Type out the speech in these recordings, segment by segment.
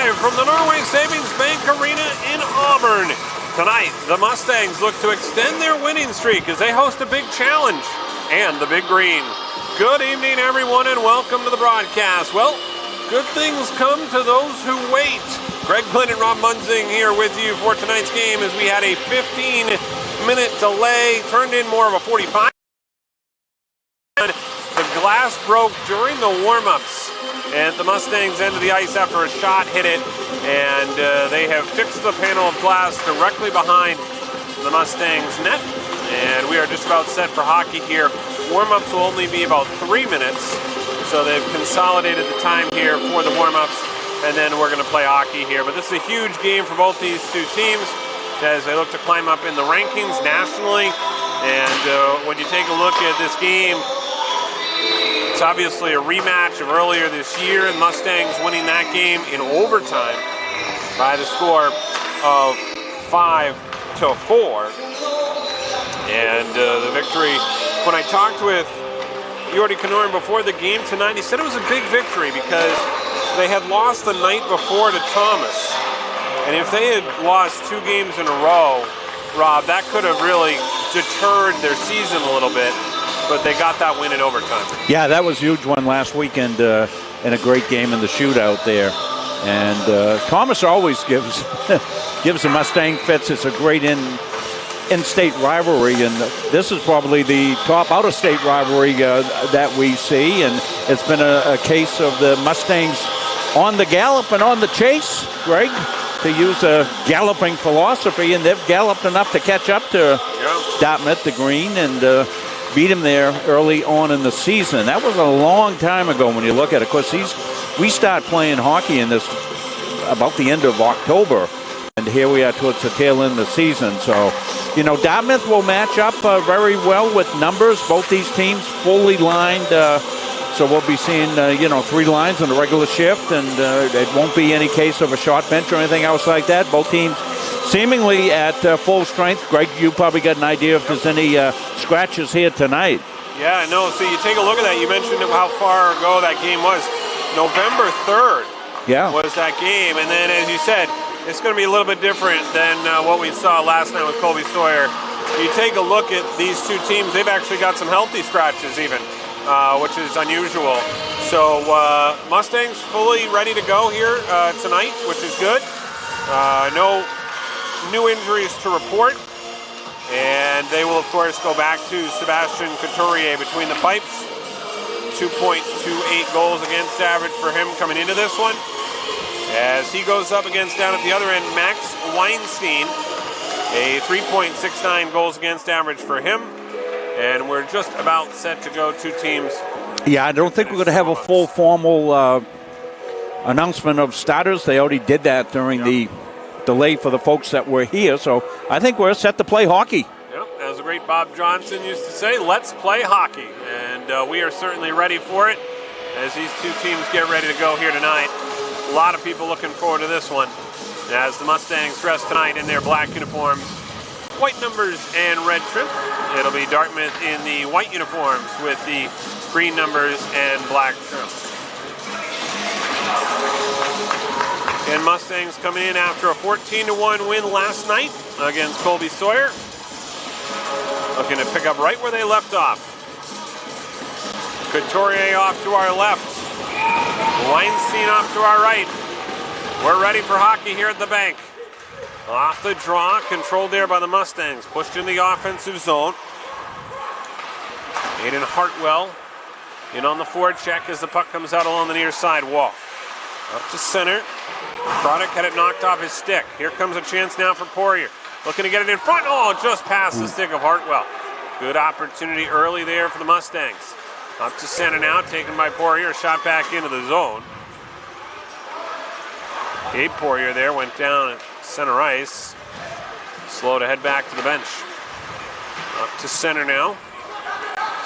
live from the Norway Savings Bank Arena in Auburn. Tonight, the Mustangs look to extend their winning streak as they host a big challenge and the Big Green. Good evening, everyone, and welcome to the broadcast. Well, good things come to those who wait. Greg Glynn and Rob Munzing here with you for tonight's game as we had a 15-minute delay, turned in more of a 45. The glass broke during the warm-ups at the Mustangs' end of the ice after a shot hit it, and they have fixed the panel of glass directly behind the Mustangs' net, and we are just about set for hockey here. Warm-ups will only be about 3 minutes, so they've consolidated the time here for the warm-ups, and then we're going to play hockey here. But this is a huge game for both these two teams as they look to climb up in the rankings nationally, and when you take a look at this game, it's obviously a rematch of earlier this year, and Mustangs winning that game in overtime by the score of 5-4. And the victory, when I talked with Jordi Kanorin before the game tonight, he said it was a big victory because they had lost the night before to Thomas. And if they had lost 2 games in a row, Rob, that could have really deterred their season a little bit. But they got that win in overtime. Yeah, that was a huge one last weekend in a great game in the shootout there. And Thomas always gives the Mustang fits. It's a great in-state rivalry, and this is probably the top out-of-state rivalry that we see. And it's been a case of the Mustangs on the gallop and on the chase, Greg, to use a galloping philosophy, and they've galloped enough to catch up to Dartmouth, the Green, and beat him there early on in the season. That was a long time ago when you look at it. Of course, we start playing hockey in this about the end of October, and here we are towards the tail end of the season. So, you know, Dartmouth will match up very well with numbers. Both these teams fully lined, so we'll be seeing, 3 lines in the regular shift, and it won't be any case of a short bench or anything else like that. Both teams seemingly at full strength. Greg, you probably got an idea if there's any scratches here tonight. Yeah, no, so you take a look at that. You mentioned how far ago that game was. November 3rd was that game. And then, as you said, it's going to be a little bit different than what we saw last night with Colby Sawyer. You take a look at these two teams, they've actually got some healthy scratches even, which is unusual. So Mustangs fully ready to go here tonight, which is good. No new injuries to report, and they will of course go back to Sebastian Couturier between the pipes. 2.28 goals against average for him coming into this one, as he goes up against, down at the other end, Max Weinstein, a 3.69 goals against average for him, and we're just about set to go. 2 teams. Yeah, I don't think we're going to have a full formal announcement of starters. They already did that during the delay for the folks that were here, so I think we're set to play hockey. Yep, as the great Bob Johnson used to say, let's play hockey, and we are certainly ready for it as these 2 teams get ready to go here tonight. A lot of people looking forward to this one as the Mustangs dress tonight in their black uniforms, white numbers and red trim. It'll be Dartmouth in the white uniforms with the green numbers and black trim. And Mustangs coming in after a 14-1 win last night against Colby Sawyer. Looking to pick up right where they left off. Couturier off to our left. Weinstein off to our right. We're ready for hockey here at the bank. Off the draw, controlled there by the Mustangs. Pushed in the offensive zone. Aiden Hartwell in on the forward check as the puck comes out along the near side wall. Up to center. Product had it knocked off his stick. Here comes a chance now for Poirier. Looking to get it in front. Oh, just past the stick of Hartwell. Good opportunity early there for the Mustangs. Up to center now, taken by Poirier. Shot back into the zone. Gabe Poirier there went down at center ice. Slow to head back to the bench. Up to center now.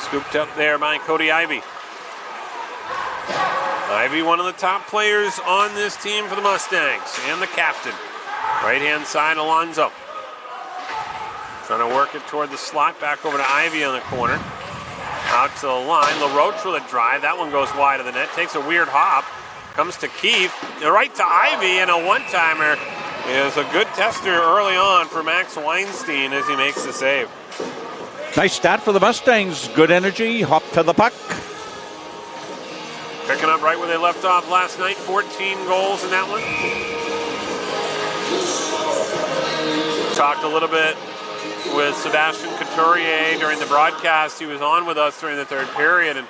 Scooped up there by Cody Ivey. Ivey, one of the top players on this team for the Mustangs, and the captain. Right-hand side, Alonzo. Trying to work it toward the slot, back over to Ivey on the corner. Out to the line, LaRoche with a drive. That one goes wide of the net, takes a weird hop. Comes to Keefe, right to Ivy, and a one-timer is a good tester early on for Max Weinstein as he makes the save. Nice start for the Mustangs. Good energy, hop to the puck. Picking up right where they left off last night, 14 goals in that one. Talked a little bit with Sebastian Couturier during the broadcast. He was on with us during the third period, and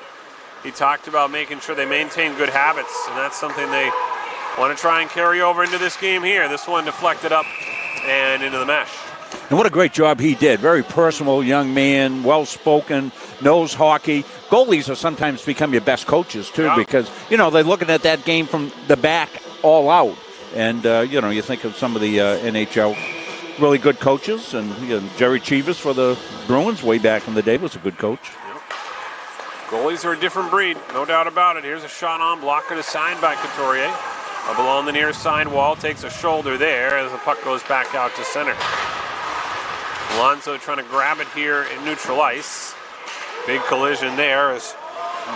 he talked about making sure they maintain good habits, and that's something they want to try and carry over into this game here. This one deflected up and into the mesh. And what a great job he did. Very personal young man, well-spoken, knows hockey. Goalies are sometimes become your best coaches, too, because, they're looking at that game from the back all out. And, you think of some of the NHL really good coaches, and Jerry Chivas for the Bruins way back in the day was a good coach. Goalies are a different breed, no doubt about it. Here's a shot on, blocked aside by Couturier. Up along the near side wall, takes a shoulder there as the puck goes back out to center. Alonso trying to grab it here in neutral ice. Big collision there as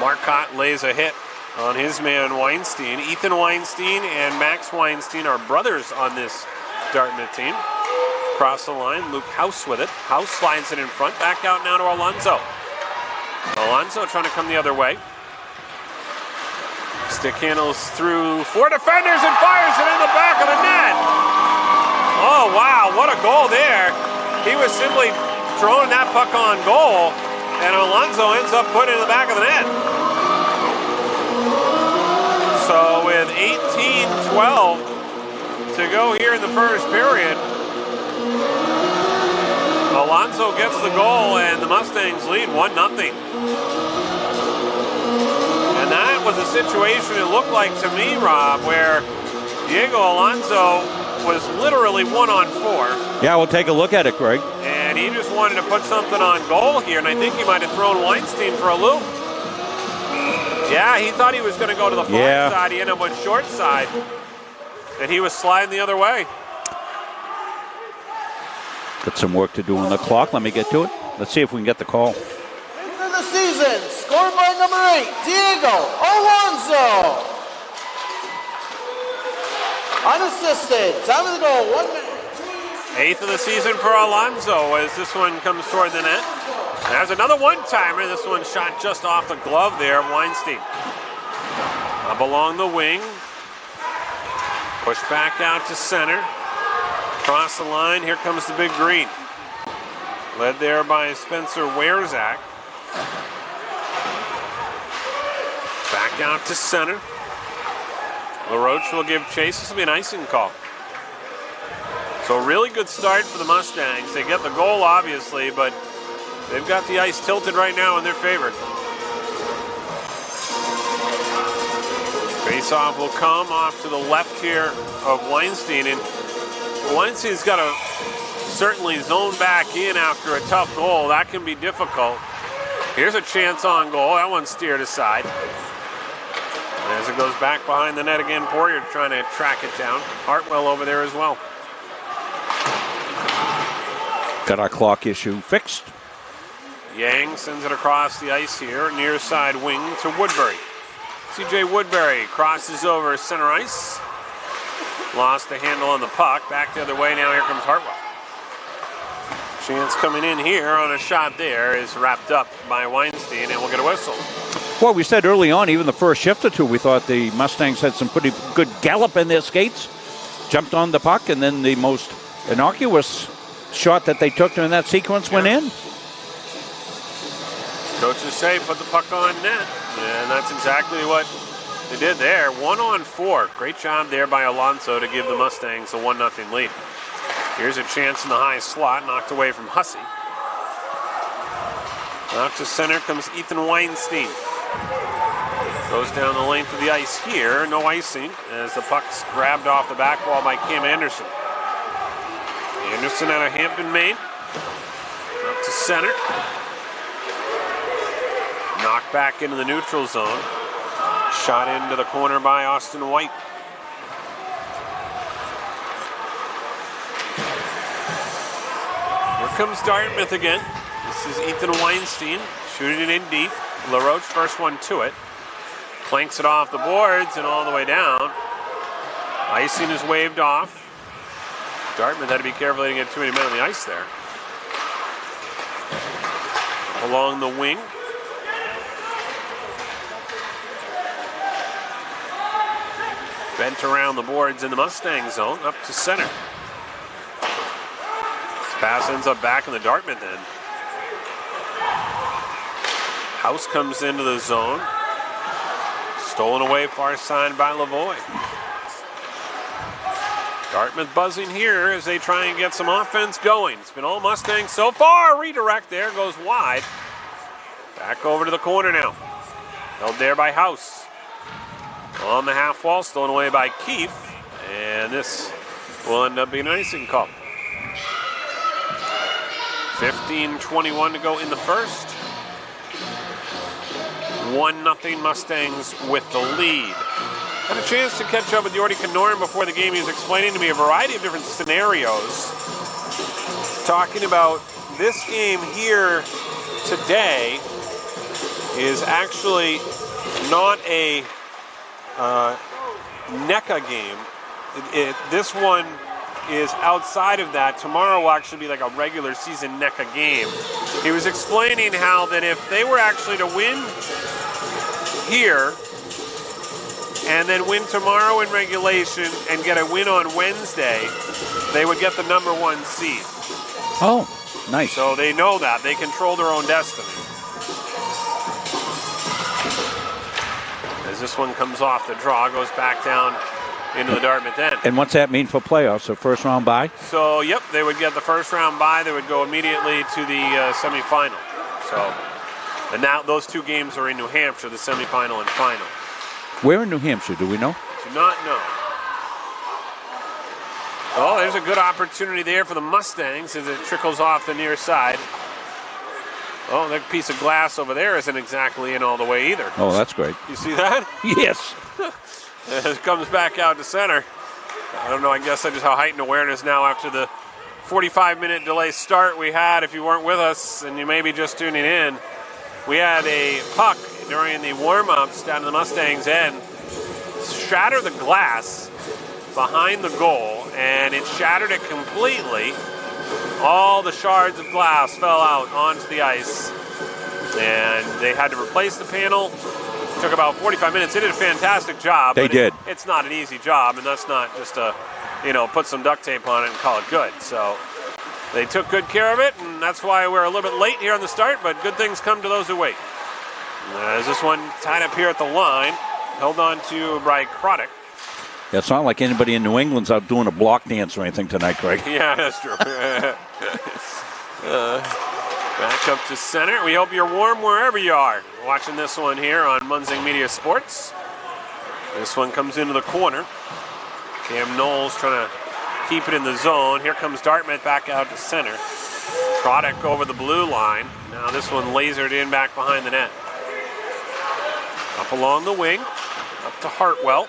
Marcotte lays a hit on his man Weinstein. Ethan Weinstein and Max Weinstein are brothers on this Dartmouth team. Across the line, Luke House with it. House slides it in front, back out now to Alonso. Alonso trying to come the other way. Stick handles through 4 defenders and fires it in the back of the net. Oh, wow, what a goal there. He was simply throwing that puck on goal, and Alonso ends up putting it in the back of the net. So with 18-12 to go here in the first period, Alonso gets the goal, and the Mustangs lead 1-0. And that was a situation, it looked like to me, Rob, where Diego Alonso was literally 1-on-4. Yeah, we'll take a look at it, Greg. And he just wanted to put something on goal here, and I think he might have thrown Weinstein for a loop. Yeah, he thought he was going to go to the far side. He ended up with short side, and he was sliding the other way. Got some work to do on the clock. Let me get to it. Let's see if we can get the call. Into the season, scored by number 8, Diego Alonso. Unassisted. Time of the goal, 1 minute. 8th of the season for Alonso as this one comes toward the net. There's another one-timer. This one shot just off the glove there of Weinstein. Up along the wing. Push back out to center. Across the line, here comes the big green. Led there by Spencer Werzak. Back out to center. LaRoche will give chase. This will be an icing call. So a really good start for the Mustangs. They get the goal, obviously, but they've got the ice tilted right now in their favor. Face-off will come off to the left here of Weinstein, and Weinstein's got to certainly zone back in after a tough goal. That can be difficult. Here's a chance on goal. That one's steered aside. As it goes back behind the net again, Poirier trying to track it down. Hartwell over there as well. Got our clock issue fixed. Yang sends it across the ice here, near side wing to Woodbury. C.J. Woodbury crosses over center ice. Lost the handle on the puck. Back the other way now. Here comes Hartwell. Chance coming in here on a shot there is wrapped up by Weinstein, and we'll get a whistle. Well, we said early on, even the first shift or two, we thought the Mustangs had some pretty good gallop in their skates. Jumped on the puck, and then the most innocuous shot that they took during that sequence went in. Coaches say put the puck on net, and that's exactly what they did there. 1-on-4. Great job there by Alonso to give the Mustangs a 1-0 lead. Here's a chance in the high slot, knocked away from Hussey. Out to center comes Ethan Weinstein. Goes down the length of the ice here, no icing, as the puck's grabbed off the back wall by Cam Anderson. Anderson out of Hampton, Maine. Up to center. Knocked back into the neutral zone. Shot into the corner by Austin White. Here comes Dartmouth again. This is Ethan Weinstein shooting it in deep. LaRoche first one to it. Planks it off the boards and all the way down. Icing is waved off. Dartmouth had to be careful they didn't get too many men on the ice there. Along the wing. Bent around the boards in the Mustang zone, up to center. This pass ends up back in the Dartmouth end. House comes into the zone. Stolen away far side by Lavoie. Dartmouth buzzing here as they try and get some offense going. It's been all Mustangs so far. Redirect there, goes wide. Back over to the corner now. Held there by House. On the half wall, stolen away by Keefe. And this will end up being an icing call. 15:21 to go in the first. 1-0 Mustangs with the lead. Had a chance to catch up with Yordi Knorren before the game. He was explaining to me a variety of different scenarios, talking about this game here today is actually not a NECA game. This one is outside of that. Tomorrow will actually be like a regular season NECA game. He was explaining how that if they were actually to win here and then win tomorrow in regulation and get a win on Wednesday, they would get the #1 seed. Oh, nice. So they know that. They control their own destiny. As this one comes off the draw, goes back down into the Dartmouth end. And what's that mean for playoffs? A first round bye? So, yep, they would get the first round bye. They would go immediately to the semifinal. So, and now those two games are in New Hampshire, the semifinal and final. Where in New Hampshire, do we know? Do not know. Oh, there's a good opportunity there for the Mustangs as it trickles off the near side. Oh, that piece of glass over there isn't exactly in all the way either. Oh, that's great. You see that? Yes. It comes back out to center. I don't know, I guess that's just how heightened awareness now after the 45-minute delay start we had. If you weren't with us and you may be just tuning in, we had a puck during the warm-ups down to the Mustangs' end shatter the glass behind the goal, and it shattered it completely. All the shards of glass fell out onto the ice, and they had to replace the panel. It took about 45 minutes. They did a fantastic job. They did. It's not an easy job, and that's not just a, put some duct tape on it and call it good. So they took good care of it, and that's why we're a little bit late here on the start, but good things come to those who wait. As this one tied up here at the line, held on to by Croddick. Yeah, it's not like anybody in New England's out doing a block dance or anything tonight, Greg. Yeah, that's true. Back up to center. We hope you're warm wherever you are. Watching this one here on Munzing Media Sports. This one comes into the corner. Cam Knowles trying to keep it in the zone. Here comes Dartmouth back out to center. Croddick over the blue line. Now this one lasered in back behind the net. Up along the wing. Up to Hartwell.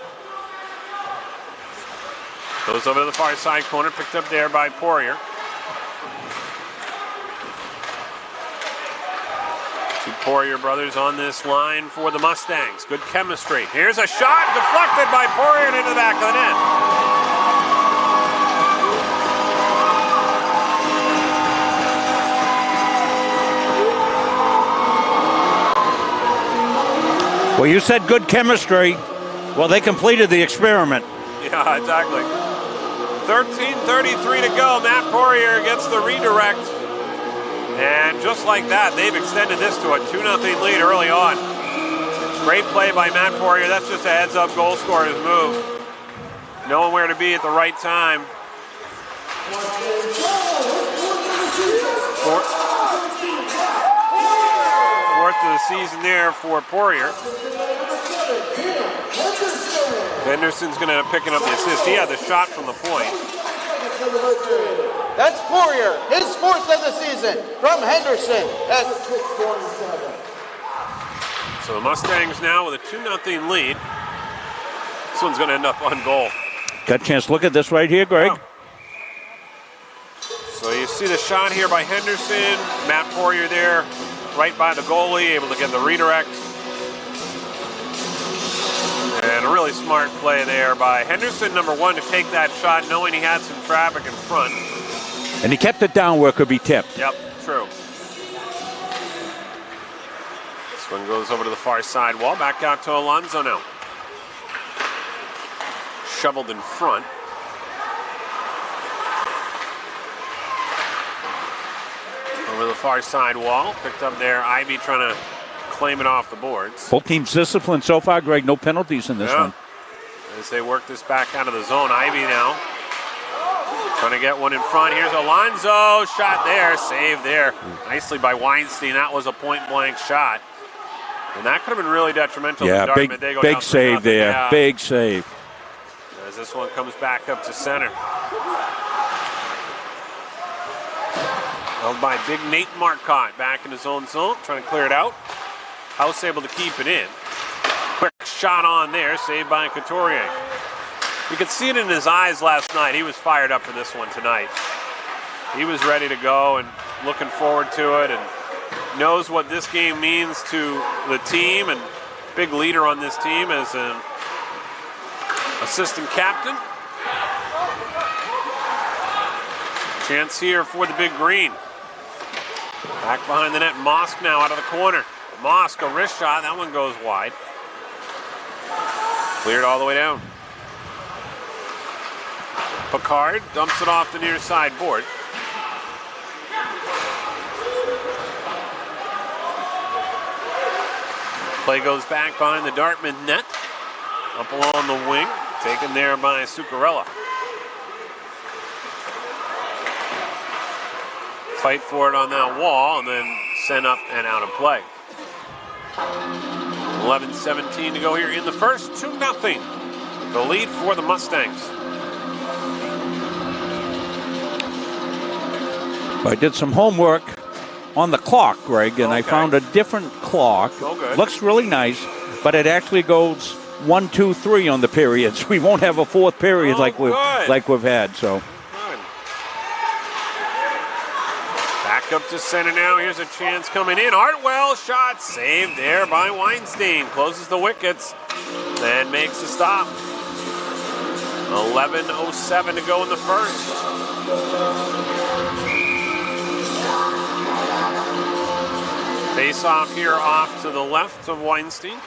Goes over to the far side corner, picked up there by Poirier. Two Poirier brothers on this line for the Mustangs. Good chemistry. Here's a shot deflected by Poirier and into the back of the net. Well, you said good chemistry. Well, they completed the experiment. Yeah, exactly. 13:33 to go. Matt Poirier gets the redirect. And just like that, they've extended this to a 2-0 lead early on. Great play by Matt Poirier. That's just a heads-up goal scorer's move. Knowing where to be at the right time. Fourth of the season there for Poirier. Henderson's going to end up picking up the assist. He had the shot from the point. That's Poirier, his fourth of the season from Henderson. So the Mustangs now with a 2-0 lead. This one's going to end up on goal. Got a chance to look at this right here, Greg. Wow. So you see the shot here by Henderson. Matt Poirier there right by the goalie, able to get the redirect. And a really smart play there by Henderson, number 1, to take that shot, knowing he had some traffic in front. And he kept it down where it could be tipped. Yep, true. This one goes over to the far side wall. Back out to Alonso now. Shoveled in front. Over the far side wall. Picked up there. Ivy trying to claim it off the boards. Both teams disciplined so far, Greg. No penalties in this one. As they work this back out of the zone. Ivy now trying to get one in front. Here's Alonso. Shot there. Save there. Nicely by Weinstein. That was a point-blank shot. And that could have been really detrimental to Dartmouth. Big save there. Yeah. Big save. As this one comes back up to center. Held by big Nate Marcotte back in his own zone, trying to clear it out. House able to keep it in. Quick shot on there, saved by Couturier. You could see it in his eyes last night. He was fired up for this one tonight. He was ready to go and looking forward to it, and knows what this game means to the team, and big leader on this team as an assistant captain. Chance here for the big green. Back behind the net, Mosk now out of the corner. Mosk, a wrist shot, that one goes wide. Cleared all the way down. Picard dumps it off the near side board. Play goes back behind the Dartmouth net. Up along the wing, taken there by Zuccarello. Fight for it on that wall and then sent up and out of play. 11:17 to go here in the first, 2-0. The lead for the Mustangs. I did some homework on the clock, Greg, and I found a different clock. Oh, good. Looks really nice, but it actually goes 1, 2, 3 on the periods. We won't have a fourth period like we've had. So. Back up to center now. Here's a chance coming in. Hartwell shot saved there by Weinstein. Closes the wickets and makes a stop. 11:07 to go in the first. Face off here off to the left of Weinstein.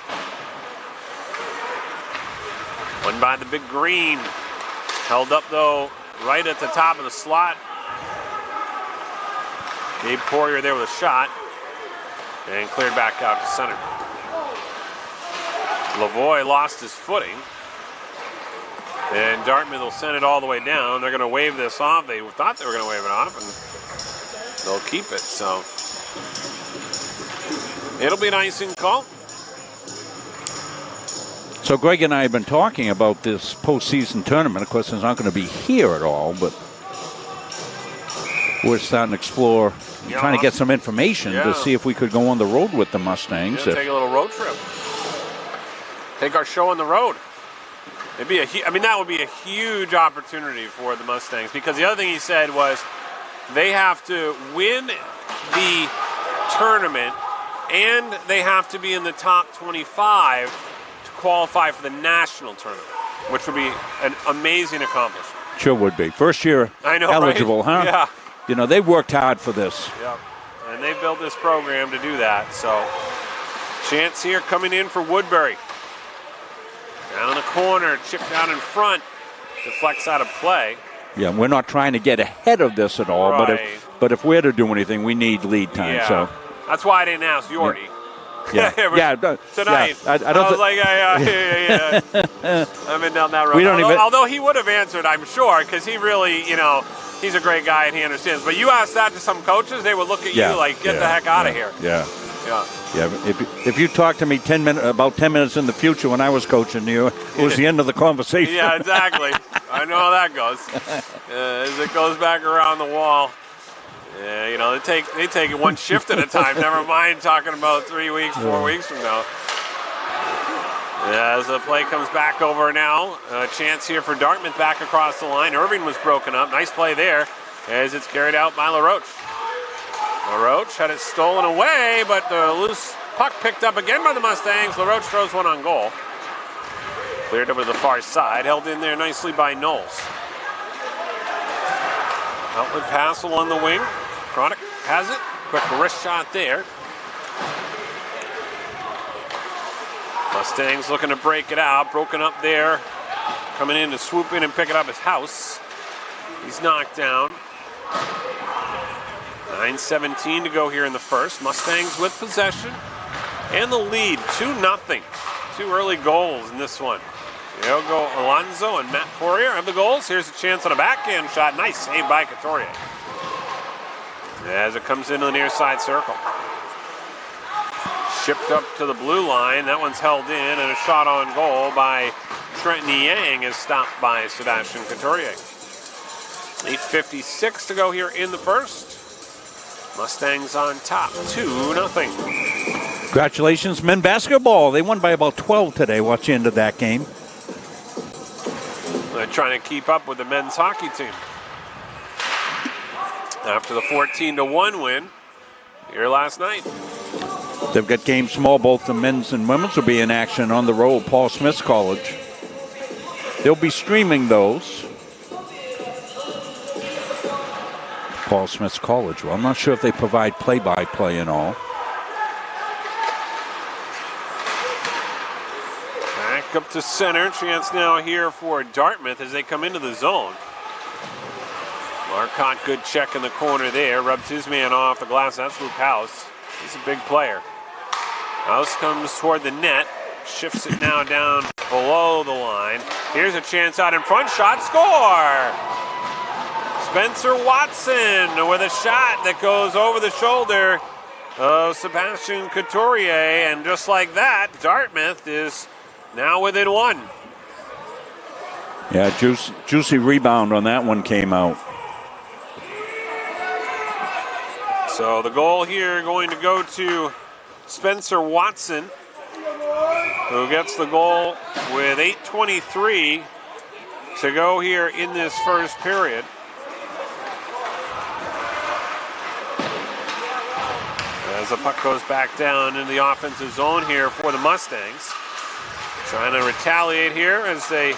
One by the big green. Held up though right at the top of the slot. Gabe Poirier there with a shot. And cleared back out to center. Lavoie lost his footing. And Dartmouth will send it all the way down. They're going to wave this off. They thought they were going to wave it off, and they'll keep it. So it'll be an icing call. So Greg and I have been talking about this postseason tournament. Of course, it's not going to be here at all, but we're starting to explore, trying to get some information to see if we could go on the road with the Mustangs. Take a little road trip. Take our show on the road. It'd be that would be a huge opportunity for the Mustangs, because the other thing he said was they have to win the tournament and they have to be in the top 25 to qualify for the national tournament, which would be an amazing accomplishment. Sure would be. First year eligible, right? huh? Yeah. You know, they worked hard for this. Yep. And they built this program to do that. So chance here coming in for Woodbury. Down in the corner, chipped out in front, deflects out of play. Yeah, we're not trying to get ahead of this at all, but if we're to do anything, we need lead time. Yeah. So that's why I didn't ask Yordi. Yeah, tonight. Yeah. I was like, I've been down that road. Although he would have answered, I'm sure, because he really, he's a great guy and he understands. But you ask that to some coaches, they would look at you like, get the heck out of here. Yeah. If you talk to me about 10 minutes in the future when I was coaching you, it was the end of the conversation. Yeah, exactly. I know how that goes. As it goes back around the wall. Yeah, they take it one shift at a time. Never mind talking about 3 weeks, 4 weeks from now. As the play comes back over now, a chance here for Dartmouth back across the line. Irving was broken up. Nice play there as it's carried out by LaRoche. LaRoche had it stolen away, but the loose puck picked up again by the Mustangs. LaRoche throws one on goal. Cleared over to the far side, held in there nicely by Knowles. Outlet pass along the wing. Chronic has it. Quick wrist shot there. Mustangs looking to break it out. Broken up there. Coming in to swoop in and pick it up is House. He's knocked down. 9:17 to go here in the first. Mustangs with possession and the lead, 2-0. 2 early goals in this one. Diogo Alonso and Matt Poirier have the goals. Here's a chance on a backhand shot. Nice save by Couturier. As it comes into the near side circle. Shipped up to the blue line. That one's held in, and a shot on goal by Trenton Yang is stopped by Sebastian Couturier. 8:56 to go here in the first. Mustangs on top, 2-0. Congratulations, men basketball. They won by about 12 today. Watch into that game. They're trying to keep up with the men's hockey team. After the 14-1 win here last night. They've got games small. Both the men's and women's will be in action on the road, Paul Smith's College. They'll be streaming those. Paul Smith's College. Well, I'm not sure if they provide play-by-play and all. Back up to center. Chance now here for Dartmouth as they come into the zone. Marcotte, good check in the corner there. Rubs his man off the glass. That's Luke House. He's a big player. House comes toward the net. Shifts it now down below the line. Here's a chance out in front. Shot, score! Spencer Watson with a shot that goes over the shoulder of Sebastian Couturier. And just like that, Dartmouth is now within 1. Yeah, juicy rebound on that one came out. So the goal here going to go to Spencer Watson, who gets the goal with 8:23 to go here in this first period. As the puck goes back down in the offensive zone here for the Mustangs. Trying to retaliate here as they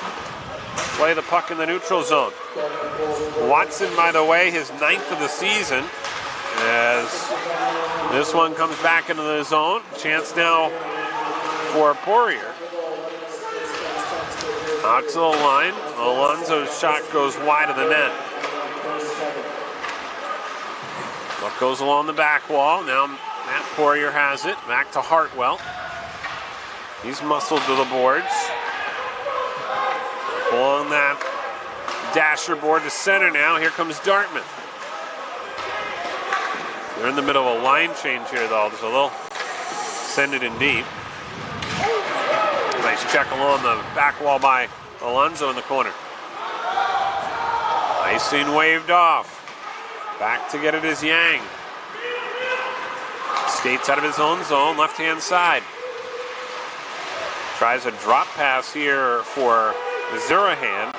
play the puck in the neutral zone. Watson, by the way, his 9th of the season. As this one comes back into the zone. Chance now for Poirier. Out to the line. Alonso's shot goes wide of the net. Puck goes along the back wall. Now Matt Poirier has it. Back to Hartwell. He's muscled to the boards. Along that dasher board to center now. Here comes Dartmouth. They're in the middle of a line change here, though. There's a little send it in deep. Nice check along the back wall by Alonso in the corner. Icing waved off. Back to get it is Yang. Skates out of his own zone, left-hand side. Tries a drop pass here for Zurahan.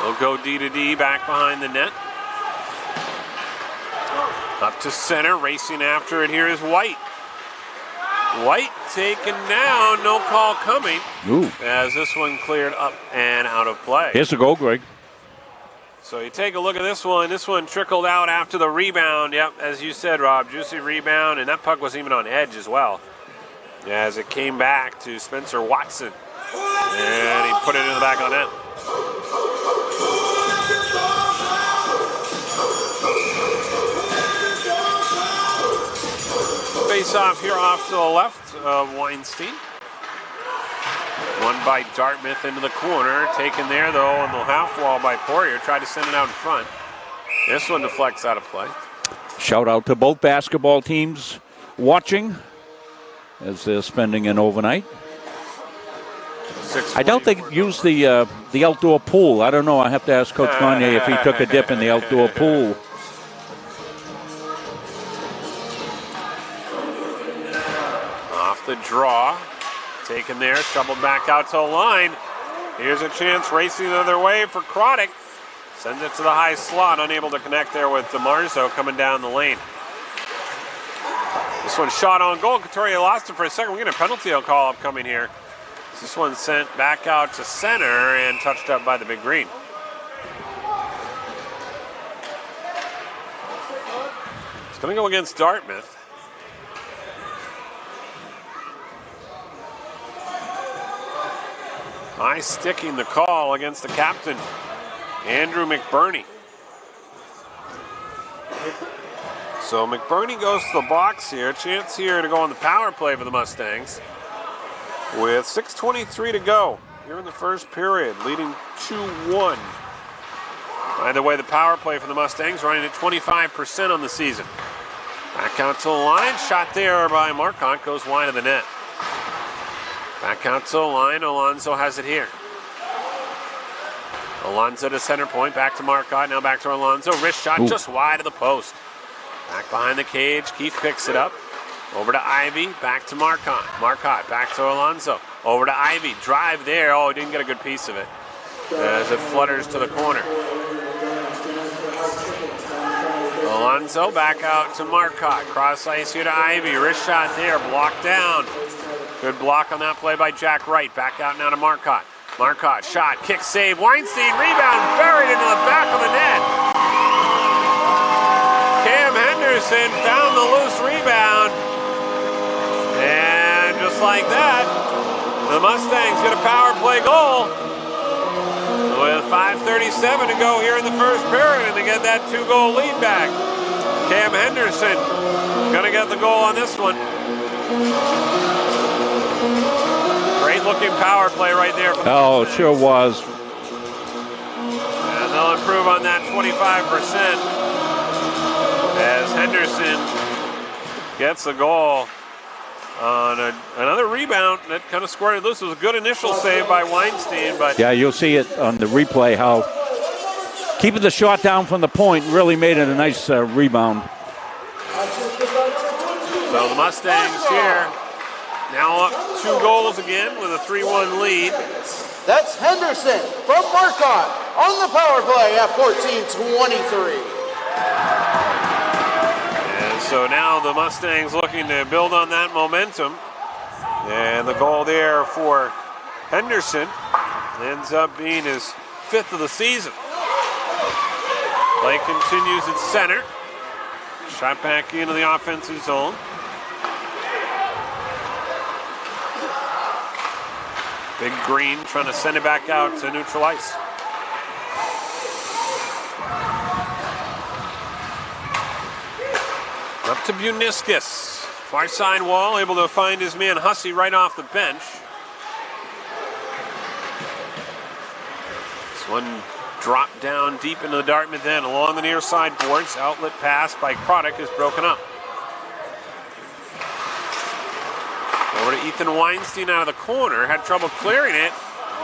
He'll go D to D back behind the net. Up to center, racing after it here is White. White taken down, no call coming. Ooh. As this one cleared up and out of play. Here's the goal, Greg. So you take a look at this one. This one trickled out after the rebound. Yep, as you said, Rob, juicy rebound, and that puck was even on edge as well. As it came back to Spencer Watson. And he put it in the back of the net. Face off here off to the left of Weinstein. One by Dartmouth into the corner. Taken there, though, on the half wall by Poirier. Tried to send it out in front. This one deflects out of play. Shout out to both basketball teams watching as they're spending an overnight. I doubt they use the outdoor pool. I don't know. I have to ask Coach Gagne if he took a dip in the outdoor pool. Off the draw. Taken there, shoveled back out to the line. Here's a chance racing the other way for Chronic. Sends it to the high slot, unable to connect there with DeMarzo coming down the lane. This one shot on goal. Couturier lost it for a second. We're getting a penalty call upcoming here. This one sent back out to center and touched up by the big green. It's going to go against Dartmouth. High sticking the call against the captain, Andrew McBurney. So McBurney goes to the box here. Chance here to go on the power play for the Mustangs. With 6:23 to go here in the first period, leading 2-1. By the way, the power play for the Mustangs running at 25% on the season. Back out to the line, shot there by Marcotte, goes wide of the net. Back out to the line, Alonso has it here. Alonso to center point, back to Marcotte, now back to Alonso. Wrist shot just wide of the post. Back behind the cage, Keith picks it up. Over to Ivy, back to Marcotte. Marcotte, back to Alonso. Over to Ivy, drive there. Oh, he didn't get a good piece of it as it flutters to the corner. Alonso back out to Marcotte. Cross ice here to Ivy. Wrist shot there, blocked down. Good block on that play by Jack Wright. Back out now to Marcotte. Marcotte, shot, kick, save. Weinstein, rebound, buried into the back of the net. Cam Henderson found the loose rebound. And just like that, the Mustangs get a power play goal with 5:37 to go here in the first period, and they get that 2-goal lead back. Cam Henderson gonna get the goal on this one. Great looking power play right there. Oh, sure was. And they'll improve on that 25% as Henderson gets the goal on another rebound that kind of squirted loose. It was a good initial save by Weinstein, but yeah, you'll see it on the replay how keeping the shot down from the point really made it a nice rebound. So the Mustangs here now up 2 goals again with a 3-1 lead. That's Henderson from Marcotte on the power play at 14:23. So now the Mustangs looking to build on that momentum. And the goal there for Henderson ends up being his 5th of the season. Play continues at center. Shot back into the offensive zone. Big Green trying to send it back out to neutral ice. Up to Buniskus. Far side wall, able to find his man Hussey right off the bench. This one dropped down deep into the Dartmouth end along the near side boards. Outlet pass by Croddick is broken up. Over to Ethan Weinstein out of the corner. Had trouble clearing it.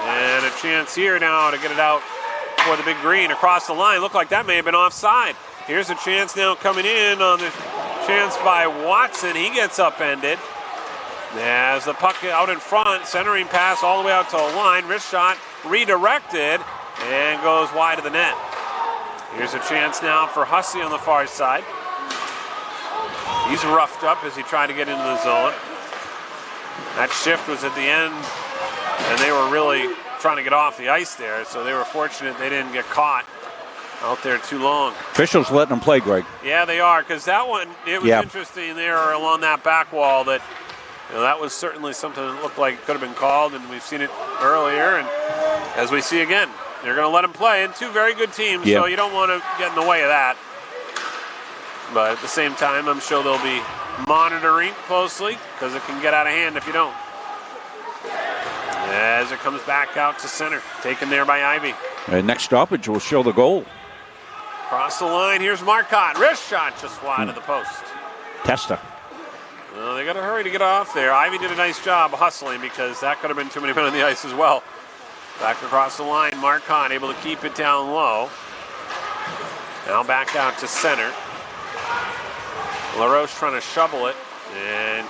And a chance here now to get it out for the Big Green across the line. Looked like that may have been offside. Here's a chance now coming in on the chance by Watson. He gets upended. As the puck out in front, centering pass all the way out to the line. Wrist shot redirected and goes wide of the net. Here's a chance now for Hussey on the far side. He's roughed up as he tried to get into the zone. That shift was at the end, and they were really trying to get off the ice there, so they were fortunate they didn't get caught out there too long. Officials letting them play, Greg. Yeah, they are, because that one, it was interesting there along that back wall that, that was certainly something that looked like it could have been called, and we've seen it earlier, and as we see again, they're going to let them play, and 2 very good teams, so you don't want to get in the way of that. But at the same time, I'm sure they'll be monitoring closely because it can get out of hand if you don't. As it comes back out to center, taken there by Ivy. Next stoppage will show the goal. Across the line, here's Marcotte. Wrist shot just wide of the post. Testa. Well, they got to hurry to get off there. Ivy did a nice job hustling because that could have been too many men on the ice as well. Back across the line, Marcotte able to keep it down low. Now back out to center. LaRoche trying to shovel it, and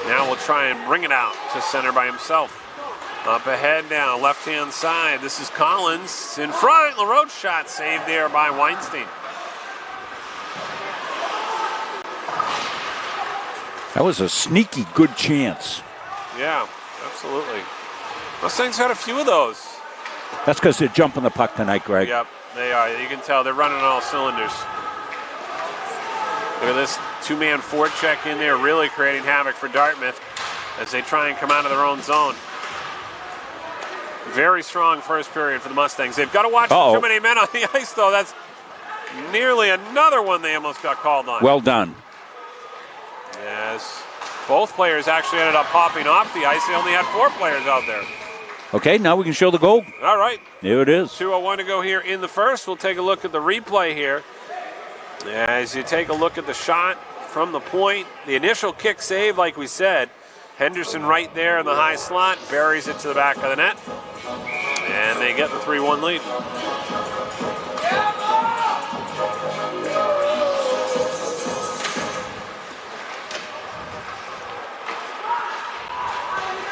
now we'll try and bring it out to center by himself. Up ahead now, left-hand side. This is Collins in front. LaRoche shot saved there by Weinstein. That was a sneaky good chance. Yeah, absolutely. Mustangs had a few of those. That's because they're jumping the puck tonight, Greg. Yep, they are. You can tell they're running on all cylinders. Look at this two-man forecheck in there, really creating havoc for Dartmouth as they try and come out of their own zone. Very strong first period for the Mustangs. They've got to watch too many men on the ice, though. That's nearly another one they almost got called on. Well done. Yes. Both players actually ended up popping off the ice. They only had 4 players out there. Okay, now we can show the goal. All right. Here it is. 2:01 to go here in the first. We'll take a look at the replay here. As you take a look at the shot from the point, the initial kick save, like we said, Henderson right there in the high slot, buries it to the back of the net, and they get the 3-1 lead.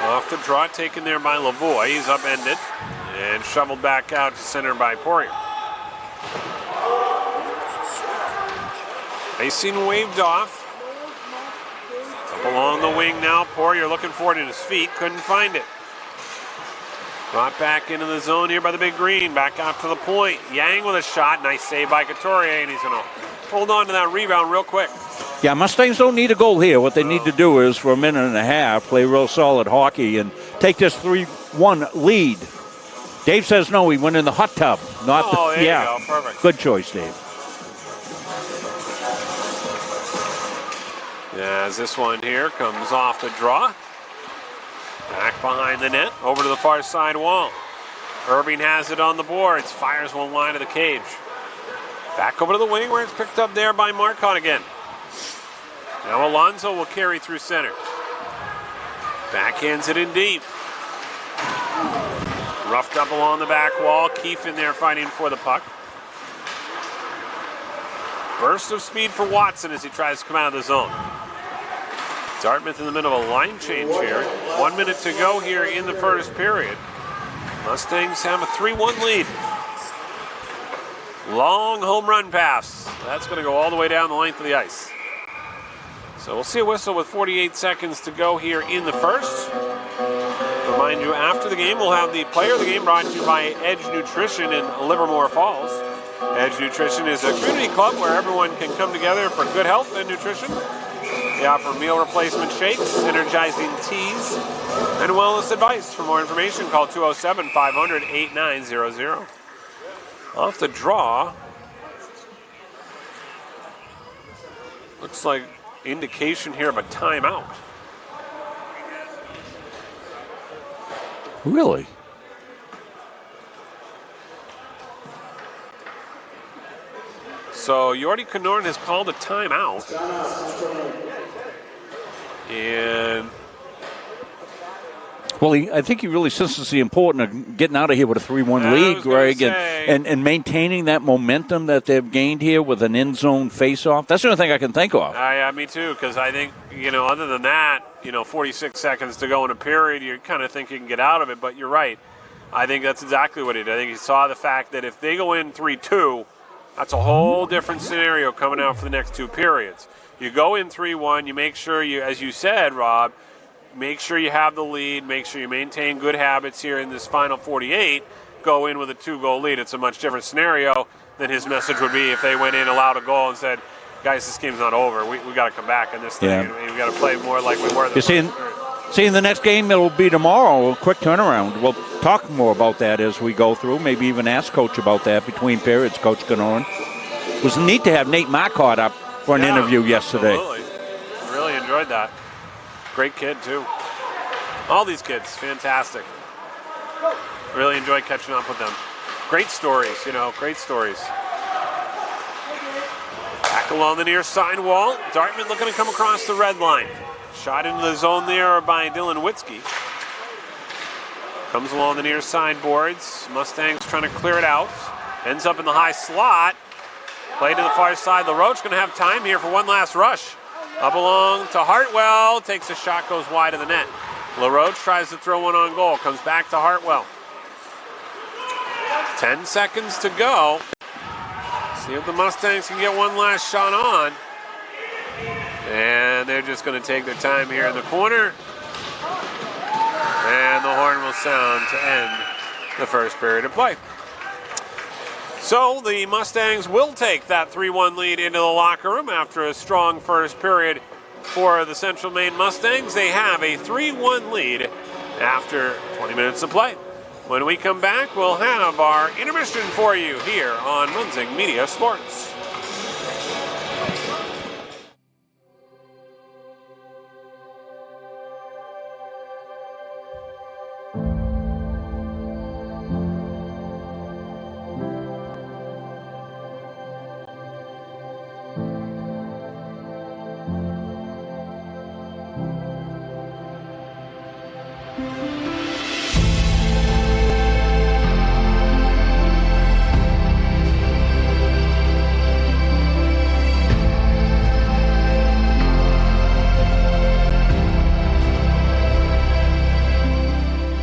Off the draw, taken there by Lavoie. He's upended and shoveled back out to center by Poirier. Icing waved off. Up along the wing now. Poirier looking for it in his feet. Couldn't find it. Brought back into the zone here by the big green. Back out to the point. Yang with a shot. Nice save by Couturier, and he's going to hold on to that rebound real quick. Yeah, Mustangs don't need a goal here. What they need to do is, for a minute and a half, play real solid hockey and take this 3-1 lead. Dave says no, he went in the hot tub. There you go. Perfect. Good choice, Dave. As this one here comes off the draw. Back behind the net, over to the far side wall. Irving has it on the boards, fires one line to the cage. Back over to the wing where it's picked up there by Marcotte again. Now Alonso will carry through center. Backhands it in deep. Roughed up along the back wall. Keefe in there fighting for the puck. Burst of speed for Watson as he tries to come out of the zone. Dartmouth in the middle of a line change here. 1 minute to go here in the first period. Mustangs have a 3-1 lead. Long home run pass. That's going to go all the way down the length of the ice. So we'll see a whistle with 48 seconds to go here in the first. Remind you, after the game, we'll have the player of the game brought to you by Edge Nutrition in Livermore Falls. Edge Nutrition is a community club where everyone can come together for good health and nutrition. They offer meal replacement shakes, energizing teas, and wellness advice. For more information, call 207-500-8900. Off the draw. Looks like indication here of a timeout. Really? So Yordi Knorn has called a timeout. And well, I think he really senses the importance of getting out of here with a 3-1 lead, Greg, and maintaining that momentum that they've gained here with an end-zone face-off. That's the only thing I can think of. Yeah, me too, because I think, other than that, 46 seconds to go in a period, you kind of think you can get out of it, but you're right. I think that's exactly what he did. I think he saw the fact that if they go in 3-2, that's a whole different scenario coming out for the next 2 periods. You go in 3-1, you make sure you, as you said, Rob, make sure you have the lead, make sure you maintain good habits here in this final 48, go in with a 2-goal lead. It's a much different scenario than his message would be if they went in, allowed a goal, and said, guys, this game's not over. We got to come back in this thing. Yeah. We got to play more like we were. You see, in the next game, it'll be tomorrow, a quick turnaround. We'll talk more about that as we go through, maybe even ask Coach about that between periods, Coach Knorn. It was neat to have Nate Marcotte up for an interview yesterday. Absolutely. Really enjoyed that. Great kid, too. All these kids, fantastic. Really enjoyed catching up with them. Great stories, great stories. Back along the near side wall. Dartmouth looking to come across the red line. Shot into the zone there by Dylan Witzke. Comes along the near side boards. Mustangs trying to clear it out. Ends up in the high slot. Play to the far side. LaRoche going to have time here for one last rush. Up along to Hartwell. Takes a shot, goes wide of the net. LaRoche tries to throw one on goal. Comes back to Hartwell. 10 seconds to go. See if the Mustangs can get one last shot on. And they're just going to take their time here in the corner. And the horn will sound to end the first period of play. So the Mustangs will take that 3-1 lead into the locker room after a strong first period for the Central Maine Mustangs. They have a 3-1 lead after 20 minutes of play. When we come back, we'll have our intermission for you here on Munzing Media Sports.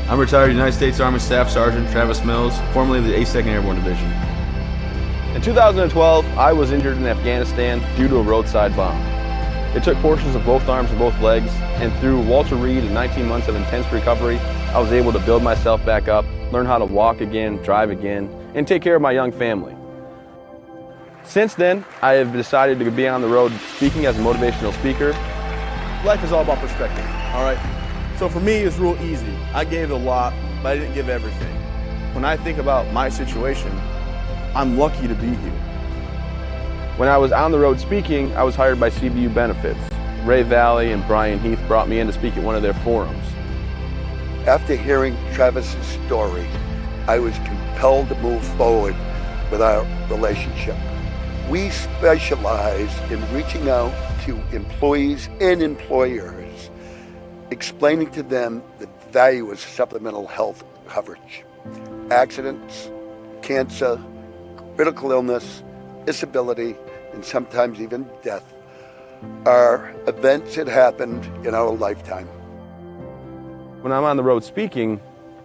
I'm retired United States Army Staff Sergeant Travis Mills, formerly of the 82nd Airborne Division. In 2012, I was injured in Afghanistan due to a roadside bomb. It took portions of both arms and both legs, and through Walter Reed and 19 months of intense recovery, I was able to build myself back up, learn how to walk again, drive again, and take care of my young family. Since then, I have decided to be on the road speaking as a motivational speaker. Life is all about perspective, all right? So for me, it's real easy. I gave a lot, but I didn't give everything. When I think about my situation, I'm lucky to be here. When I was on the road speaking, I was hired by CBU Benefits. Ray Valley and Brian Heath brought me in to speak at one of their forums. After hearing Travis's story, I was compelled to move forward with our relationship. We specialize in reaching out to employees and employers, explaining to them the value of supplemental health coverage. Accidents, cancer, critical illness, disability, and sometimes even death are events that happened in our lifetime. When I'm on the road speaking,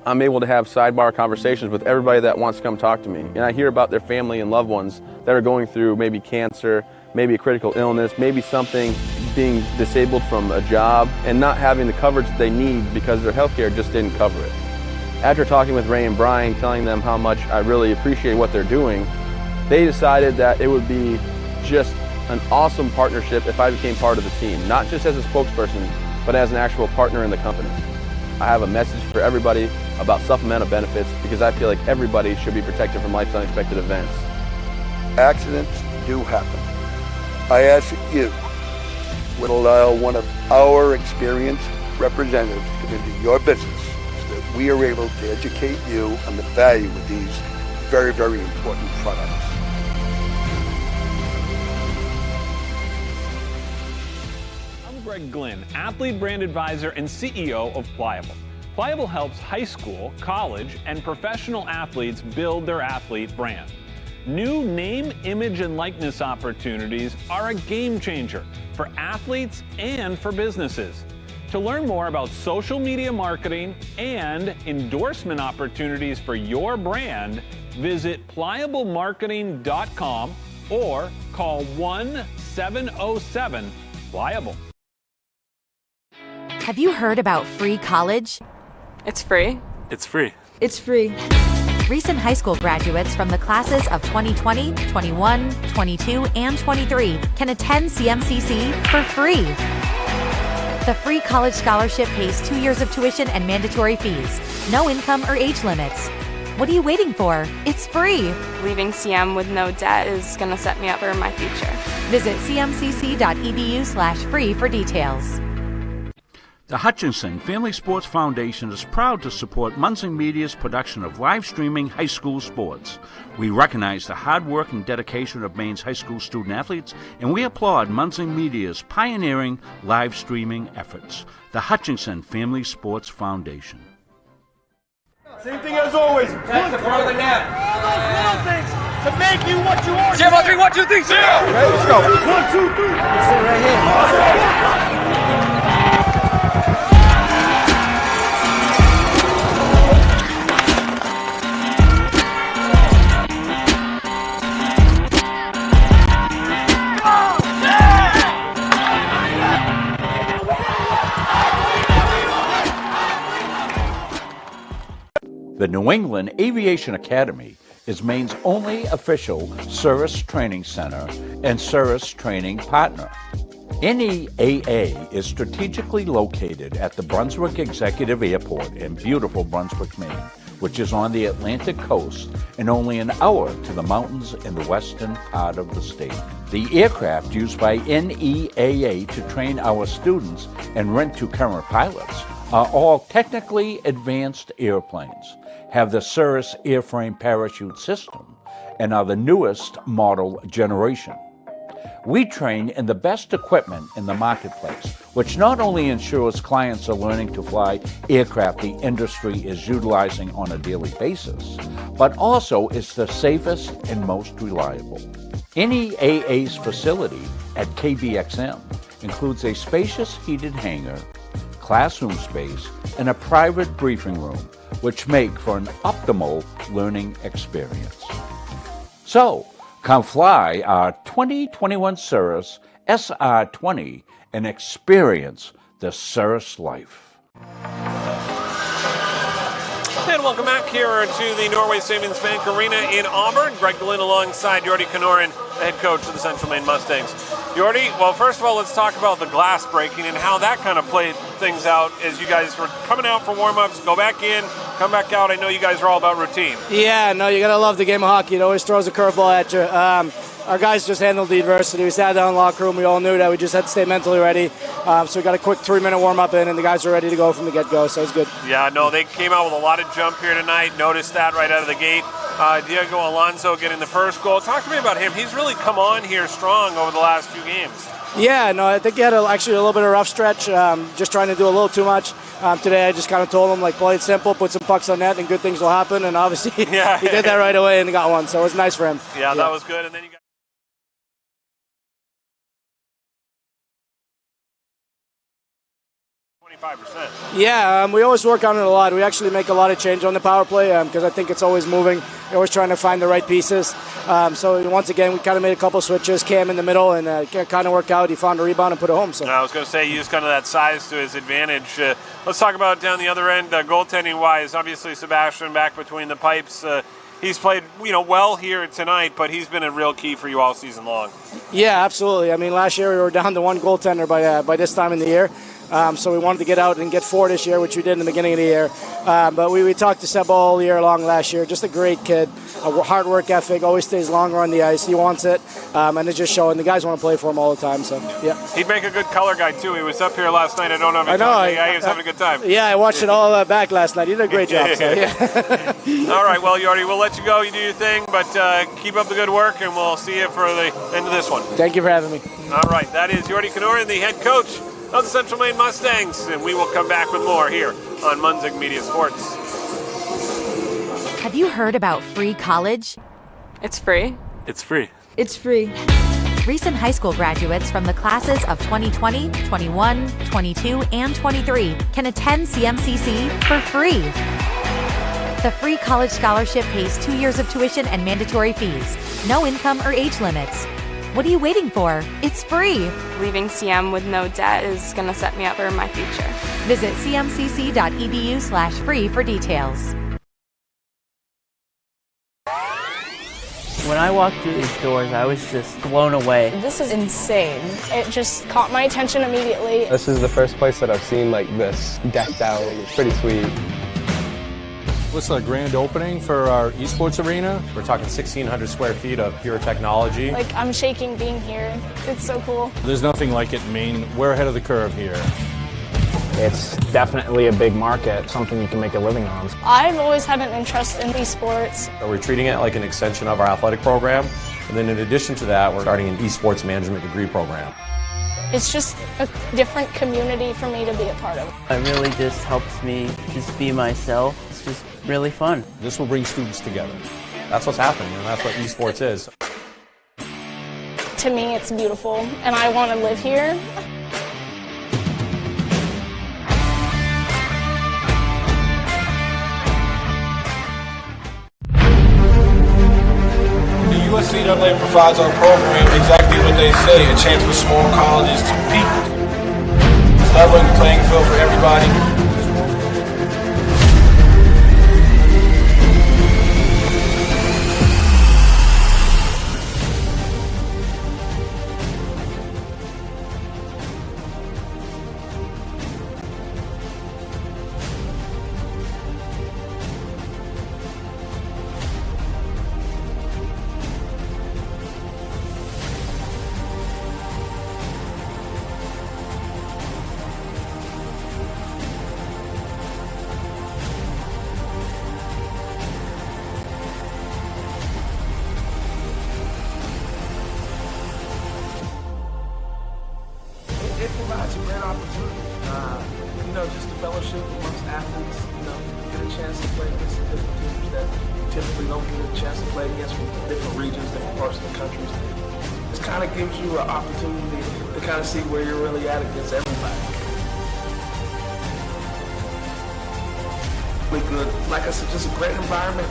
I'm able to have sidebar conversations with everybody that wants to come talk to me. And I hear about their family and loved ones that are going through maybe cancer, maybe a critical illness, maybe something, being disabled from a job and not having the coverage that they need because their healthcare just didn't cover it. After talking with Ray and Brian, telling them how much I really appreciate what they're doing, they decided that it would be just an awesome partnership if I became part of the team, not just as a spokesperson, but as an actual partner in the company. I have a message for everybody about supplemental benefits because I feel like everybody should be protected from life's unexpected events. Accidents do happen. I ask that you would allow one of our experienced representatives to come into your business so that we are able to educate you on the value of these very, very important products. I'm Greg Glynn, athlete brand advisor and CEO of Pliable. Pliable helps high school, college, and professional athletes build their athlete brand. New name, image, and likeness opportunities are a game changer for athletes and for businesses. To learn more about social media marketing and endorsement opportunities for your brand, visit pliablemarketing.com or call 1-707-PLIABLE. Have you heard about free college? It's free. It's free. It's free. Recent high school graduates from the classes of 2020, 21, 22, and 23 can attend CMCC for free. The free college scholarship pays 2 years of tuition and mandatory fees. No income or age limits. What are you waiting for? It's free. Leaving CM with no debt is going to set me up for my future. Visit cmcc.edu/free for details. The Hutchinson Family Sports Foundation is proud to support Munzing Media's production of live streaming high school sports. We recognize the hard work and dedication of Maine's high school student athletes, and we applaud Munzing Media's pioneering live streaming efforts. The Hutchinson Family Sports Foundation. Same thing as always. That's the front of the net. All those little things to make you what you are. 0, 3, 1, 2, 3, 0. Okay, let's go. 1, 2, 3. Sit right here. The New England Aviation Academy is Maine's only official service training center and service training partner. NEAA is strategically located at the Brunswick Executive Airport in beautiful Brunswick, Maine, which is on the Atlantic coast and only an hour to the mountains in the western part of the state. The aircraft used by NEAA to train our students and rent to current pilots are all technically advanced airplanes, have the Cirrus airframe parachute system, and are the newest model generation. We train in the best equipment in the marketplace, which not only ensures clients are learning to fly aircraft the industry is utilizing on a daily basis, but also is the safest and most reliable. NEAA's facility at KBXM includes a spacious heated hangar, classroom space, and a private briefing room, which make for an optimal learning experience. So, come fly our 2021 Cirrus SR20 and experience the Cirrus life. And welcome back here to the Norway Savings Bank Arena in Auburn. Greg Glynn alongside Yordi Kanorin, the head coach of the Central Maine Mustangs. Yordi, well, first of all, let's talk about the glass breaking and how that kind of played things out as you guys were coming out for warm-ups, go back in, come back out. I know you guys are all about routine. Yeah, no, you got to love the game of hockey. It always throws a curveball at you. Our guys just handled the adversity. We sat down in the locker room. We all knew that we just had to stay mentally ready. So we got a quick 3-minute warm-up in, and the guys were ready to go from the get-go, so it was good. Yeah, no, they came out with a lot of jump here tonight. Noticed that right out of the gate. Diego Alonso getting the first goal. Talk to me about him. He's really come on here strong over the last few games. Yeah, no, I think he had actually a little bit of a rough stretch, just trying to do a little too much. Today I just kind of told him, play it simple, put some pucks on net, and good things will happen. And obviously he did that right away and got one, so it was nice for him. Yeah, that was good. And then you got 25%. Yeah, we always work on it a lot. We actually make a lot of change on the power play because I think it's always moving. We're always trying to find the right pieces. So once again, we kind of made a couple switches. Cam in the middle, and kind of worked out. He found a rebound and put it home. So I was going to say, he used kind of that size to his advantage. Let's talk about down the other end, goaltending-wise. Obviously, Sebastian back between the pipes. He's played, well here tonight, but he's been a real key for you all season long. Yeah, absolutely. I mean, last year we were down to one goaltender by this time in the year. So we wanted to get out and get 4 this year, which we did in the beginning of the year. But we talked to Seb all year long last year. Just a great kid, a hard work ethic, always stays longer on the ice. He wants it, and it's just showing. The guys want to play for him all the time. So yeah, he'd make a good color guy too. He was up here last night. I don't know if he was having a good time. Yeah, I watched it all back last night. He did a great job. So, yeah. All right, well, Yordi, we'll let you go. You do your thing, but keep up the good work, and we'll see you for the end of this one. Thank you for having me. All right, that is Yordi Kanorin, the head coach of the Central Maine Mustangs, and we will come back with more here on Munzig Media Sports. Have you heard about free college? It's free. It's free. It's free. Recent high school graduates from the classes of 2020, 21, 22, and 23 can attend CMCC for free. The free college scholarship pays 2 years of tuition and mandatory fees. No income or age limits. What are you waiting for? It's free. Leaving CM with no debt is going to set me up for my future. Visit cmcc.edu/free for details. When I walked through these doors, I was just blown away. This is insane. It just caught my attention immediately. This is the first place that I've seen like this decked out. It's pretty sweet. This is a grand opening for our esports arena. We're talking 1,600 square feet of pure technology. I'm shaking being here. It's so cool. There's nothing like it in Maine. We're ahead of the curve here. It's definitely a big market, something you can make a living on. I've always had an interest in esports. We're treating it like an extension of our athletic program. And then in addition to that, we're starting an esports management degree program. It's just a different community for me to be a part of. It really just helps me just be myself. It's just really fun. This will bring students together. That's what's happening, and that's what esports is. To me, it's beautiful, and I want to live here. The USCAA provides our program exactly what they say, a chance for small colleges to compete. It's leveling the playing field for everybody. play against some different teams that typically don't get a chance to play against from different regions, different parts of the country. It kind of gives you an opportunity to kind of see where you're really at against everybody. Really good. Like I said, just a great environment,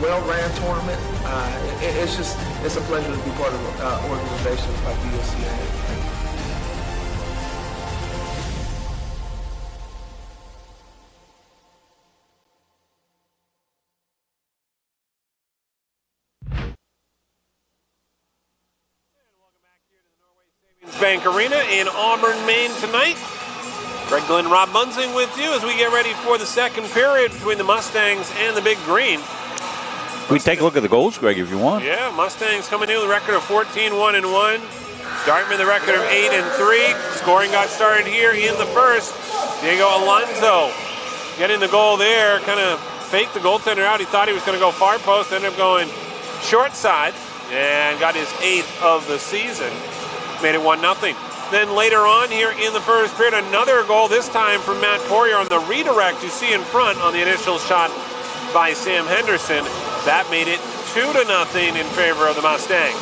well-ran tournament. It's a pleasure to be part of organizations like the USCA. Bank Arena in Auburn, Maine tonight. Greg Glenn, Rob Munzing with you as we get ready for the second period between the Mustangs and the Big Green. We take a look at the goals, Greg, if you want. Yeah, Mustangs coming in with a record of 14-1-1. Dartmouth the record of 8-3. Scoring got started here in the first. Diego Alonso getting the goal there, kind of faked the goaltender out. He thought he was going to go far post, ended up going short side and got his 8th of the season. Made it 1-0. Then later on here in the first period, another goal, this time from Matt Poirier on the redirect you see in front on the initial shot by Sam Henderson. That made it 2-0 in favor of the Mustangs.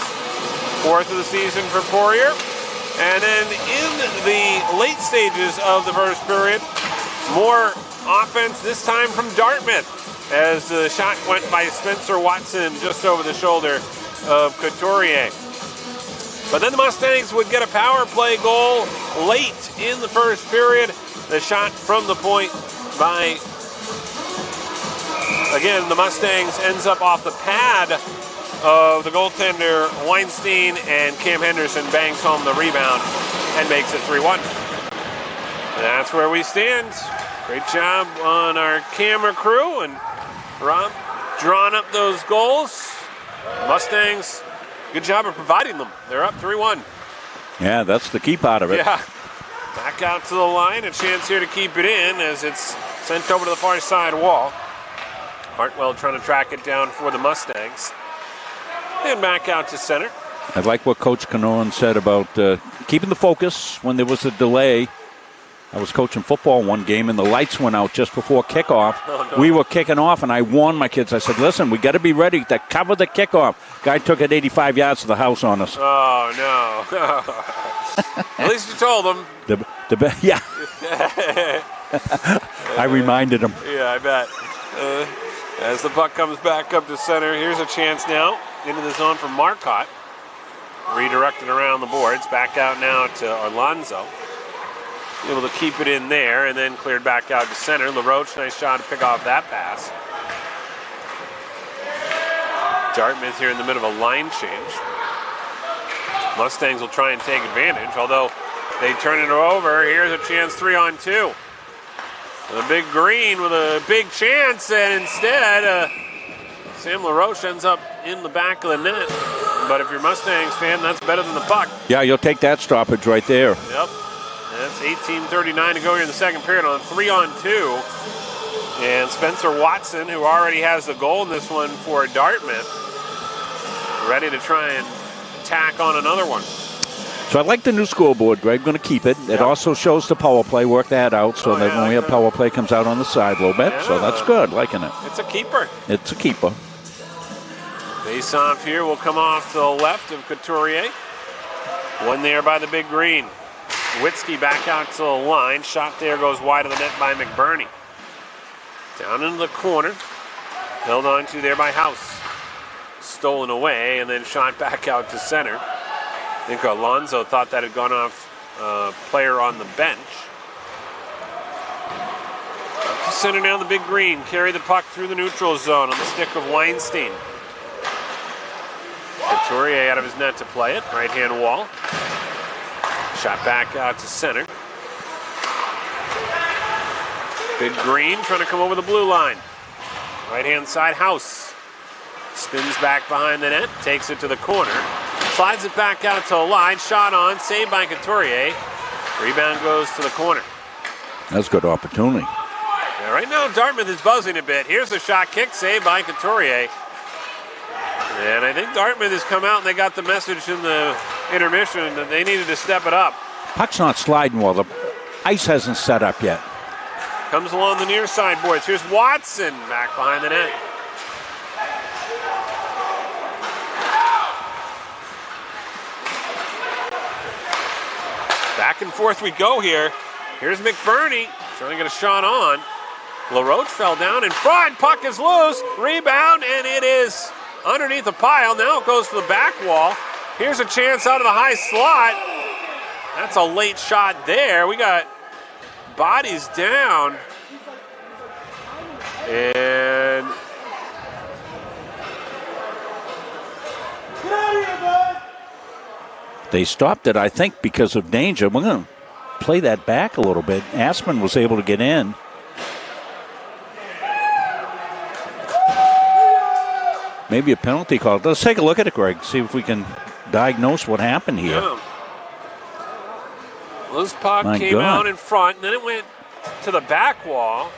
4th of the season for Poirier. And then in the late stages of the first period, more offense, this time from Dartmouth, as the shot went by Spencer Watson just over the shoulder of Couturier. But then the Mustangs would get a power play goal late in the first period. The shot from the point by, again, the Mustangs ends up off the pad of the goaltender Weinstein, and Cam Henderson bangs home the rebound and makes it 3-1. And that's where we stand. Great job on our camera crew, and Rob drawing up those goals. Mustangs, good job of providing them. They're up 3-1. Yeah, that's the key part of it. Yeah. Back out to the line. A chance here to keep it in as it's sent over to the far side wall. Hartwell trying to track it down for the Mustangs. And back out to center. I like what Coach Canoan said about keeping the focus when there was a delay. I was coaching football one game, and the lights went out just before kickoff. Oh, no. We were kicking off, and I warned my kids. I said, listen, we got to be ready to cover the kickoff. Guy took it 85 yards to the house on us. Oh, no. At least you told them. Yeah. I reminded him. Yeah, I bet. As the puck comes back up to center, here's a chance now into the zone for Marcotte. Redirected around the boards. Back out now to Alonso. Able to keep it in there and then cleared back out to center. LaRoche, nice shot to pick off that pass. Dartmouth here in the middle of a line change. Mustangs will try and take advantage, although they turn it over. Here's a chance, 3-on-2. The Big Green with a big chance, and instead Sam LaRoche ends up in the back of the net. But if you're a Mustangs fan, that's better than the puck. Yeah, you'll take that stoppage right there. Yep. That's 18:39 to go here in the second period on 3-on-2. And Spencer Watson, who already has the goal in this one for Dartmouth, ready to try and tack on another one. So I like the new scoreboard, Greg. Going to keep it. It also shows the power play. Work that out so that when we have power play, comes out on the side a little bit. Yeah. So that's good. Liking it. It's a keeper. It's a keeper. Face off here will come off to the left of Couturier. One there by the Big Green. Witzke back out to the line. Shot there goes wide of the net by McBurney. Down into the corner. Held on to there by House. Stolen away and then shot back out to center. I think Alonso thought that had gone off a player on the bench. Up to center now the Big Green. Carry the puck through the neutral zone on the stick of Weinstein. Couturier out of his net to play it. Right hand wall. Shot back out to center. Big Green trying to come over the blue line. Right hand side, House. Spins back behind the net, takes it to the corner. Slides it back out to the line. Shot on, saved by Couturier. Rebound goes to the corner. That's a good opportunity. Yeah, right now Dartmouth is buzzing a bit. Here's the shot kick, saved by Couturier. And I think Dartmouth has come out and they got the message in the intermission that they needed to step it up. Puck's not sliding well. The ice hasn't set up yet. Comes along the near side boards. Here's Watson back behind the net. Back and forth we go here. Here's McBurney trying to get a shot on. LaRoche fell down in front. Puck is loose. Rebound, and it is underneath the pile. Now it goes to the back wall. Here's a chance out of the high slot. That's a late shot there. We got bodies down. And they stopped it, I think, because of danger. We're going to play that back a little bit. Aspen was able to get in. Maybe a penalty call. Let's take a look at it, Greg. See if we can diagnose what happened here. Yeah. Loose puck came out in front, and then it went to the back wall.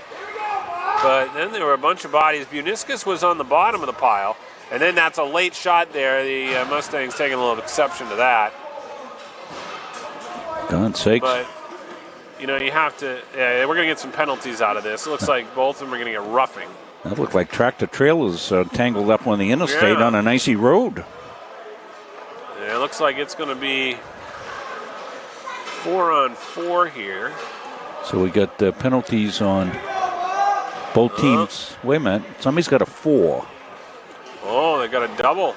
But then there were a bunch of bodies. Buniscus was on the bottom of the pile, and then that's a late shot there. The Mustangs taking a little exception to that. God's sakes. But, you know, you have to, we're going to get some penalties out of this. It looks like both of them are going to get roughing. That looked like tractor trailers tangled up on the interstate on an icy road. Yeah, it looks like it's going to be 4-on-4 here. So we got penalties on both teams. Wait a minute. Somebody's got a 4. Oh, they got a double.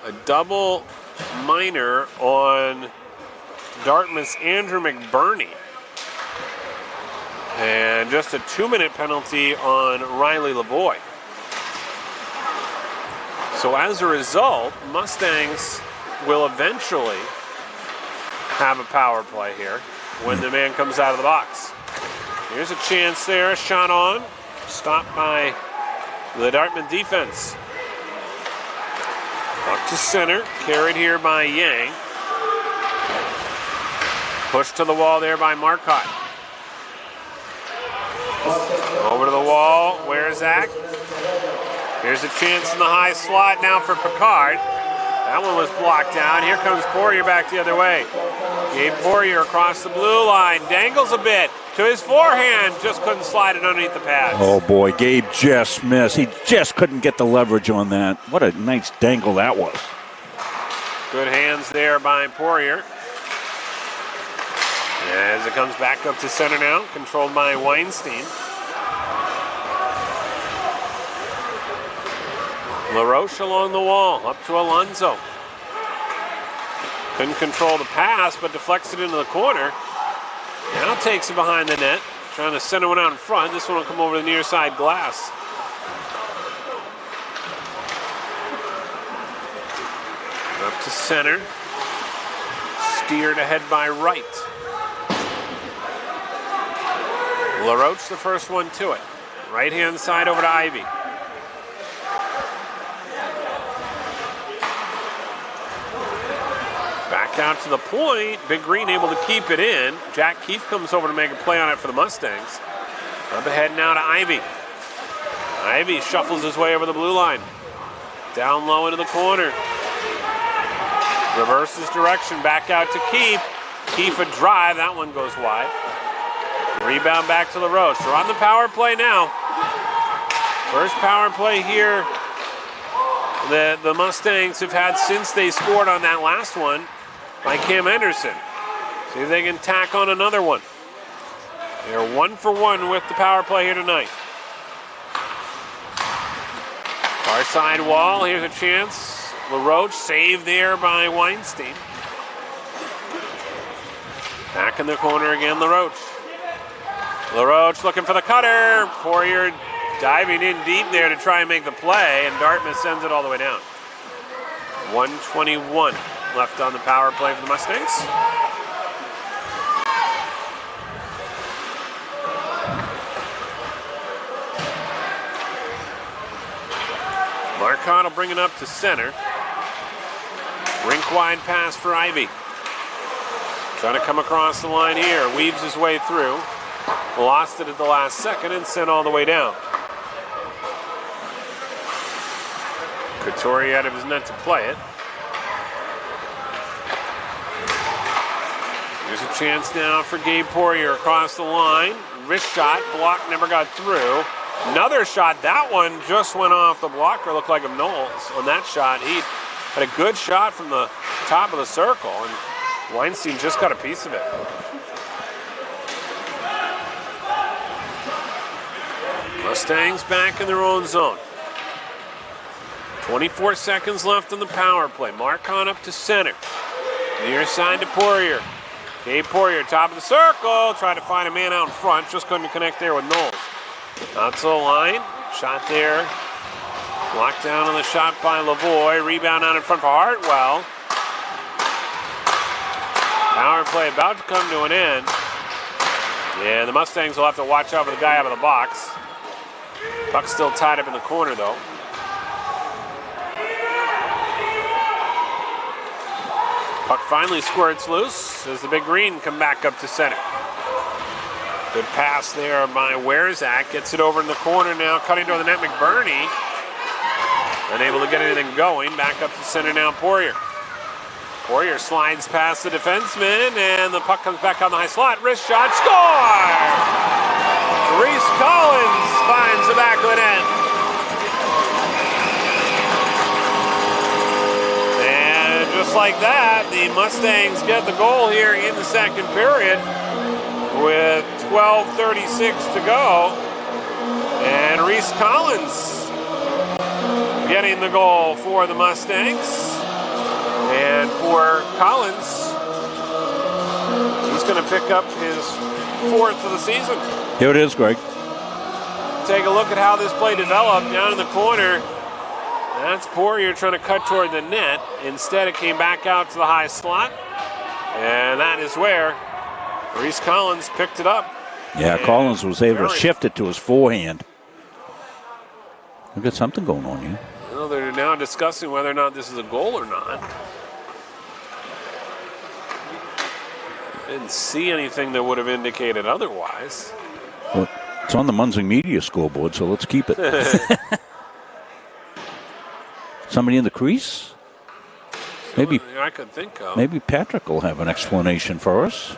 A double minor on Dartmouth's Andrew McBurney. And just a 2-minute penalty on Riley Lavoie. So as a result, Mustangs will eventually have a power play here when the man comes out of the box. Here's a chance there, a shot on. Stopped by the Dartmouth defense. Up to center, carried here by Yang. Pushed to the wall there by Marcotte. Over to the wall, where's Zach? Here's a chance in the high slot now for Picard. That one was blocked out. Here comes Poirier back the other way. Gabe Poirier across the blue line, dangles a bit to his forehand, just couldn't slide it underneath the pads. Oh boy, Gabe just missed. He just couldn't get the leverage on that. What a nice dangle that was. Good hands there by Poirier. As it comes back up to center now, controlled by Weinstein. LaRoche along the wall, up to Alonso. Couldn't control the pass, but deflects it into the corner. Now takes it behind the net, trying to center one out in front. This one will come over the near side glass. Up to center. Steered ahead by Wright. LaRoche the first one to it. Right-hand side over to Ivy. Back out to the point. Big Green able to keep it in. Jack Keefe comes over to make a play on it for the Mustangs. Up ahead now to Ivy. Ivy shuffles his way over the blue line. Down low into the corner. Reverses direction. Back out to Keefe. Keefe a drive. That one goes wide. Rebound back to LaRoche. They're on the power play now. First power play here that the Mustangs have had since they scored on that last one by Cam Anderson. See if they can tack on another one. They're 1 for 1 with the power play here tonight. Far side wall. Here's a chance. LaRoche saved there by Weinstein. Back in the corner again, LaRoche. LaRoche looking for the cutter. Poirier diving in deep there to try and make the play, and Dartmouth sends it all the way down. 1:21 left on the power play for the Mustangs. Marcotte will bring it up to center. Rink wide pass for Ivy. Trying to come across the line here. Weaves his way through. Lost it at the last second and sent all the way down. Couturier out of his net to play it. Here's a chance now for Gabe Poirier across the line. wrist shot, block never got through. Another shot, that one just went off the blocker, looked like a Knowles on that shot. He had a good shot from the top of the circle, and Weinstein just got a piece of it. Mustangs back in their own zone. 24 seconds left on the power play. Marcon up to center. Near side to Poirier. Gabe Poirier, top of the circle. Tried to find a man out in front. Just couldn't connect there with Knowles. Out to the line. Shot there. Locked down on the shot by Lavoie. Rebound out in front for Hartwell. Power play about to come to an end. Yeah, the Mustangs will have to watch out for the guy out of the box. Puck's still tied up in the corner, though. Puck finally squirts loose as the Big Green come back up to center. Good pass there by Werzak. Gets it over in the corner now, cutting toward the net. McBurney unable to get anything going. Back up to center now, Poirier. Poirier slides past the defenseman, and the puck comes back on the high slot. Wrist shot, score! Reese Collins finds the back of the net. And just like that, the Mustangs get the goal here in the second period with 12:36 to go. And Reese Collins getting the goal for the Mustangs. And for Collins, he's going to pick up his 4th of the season. Here it is, Greg. Take a look at how this play developed down in the corner. That's Poirier trying to cut toward the net. Instead, it came back out to the high slot. And that is where Reese Collins picked it up. Yeah, Collins was able to shift it to his forehand. We've got something going on here. Well, they're now discussing whether or not this is a goal or not. Didn't see anything that would have indicated otherwise. Well, it's on the Munzing Media scoreboard, so let's keep it. Somebody in the crease? Maybe I could think of. Maybe Patrick will have an explanation for us.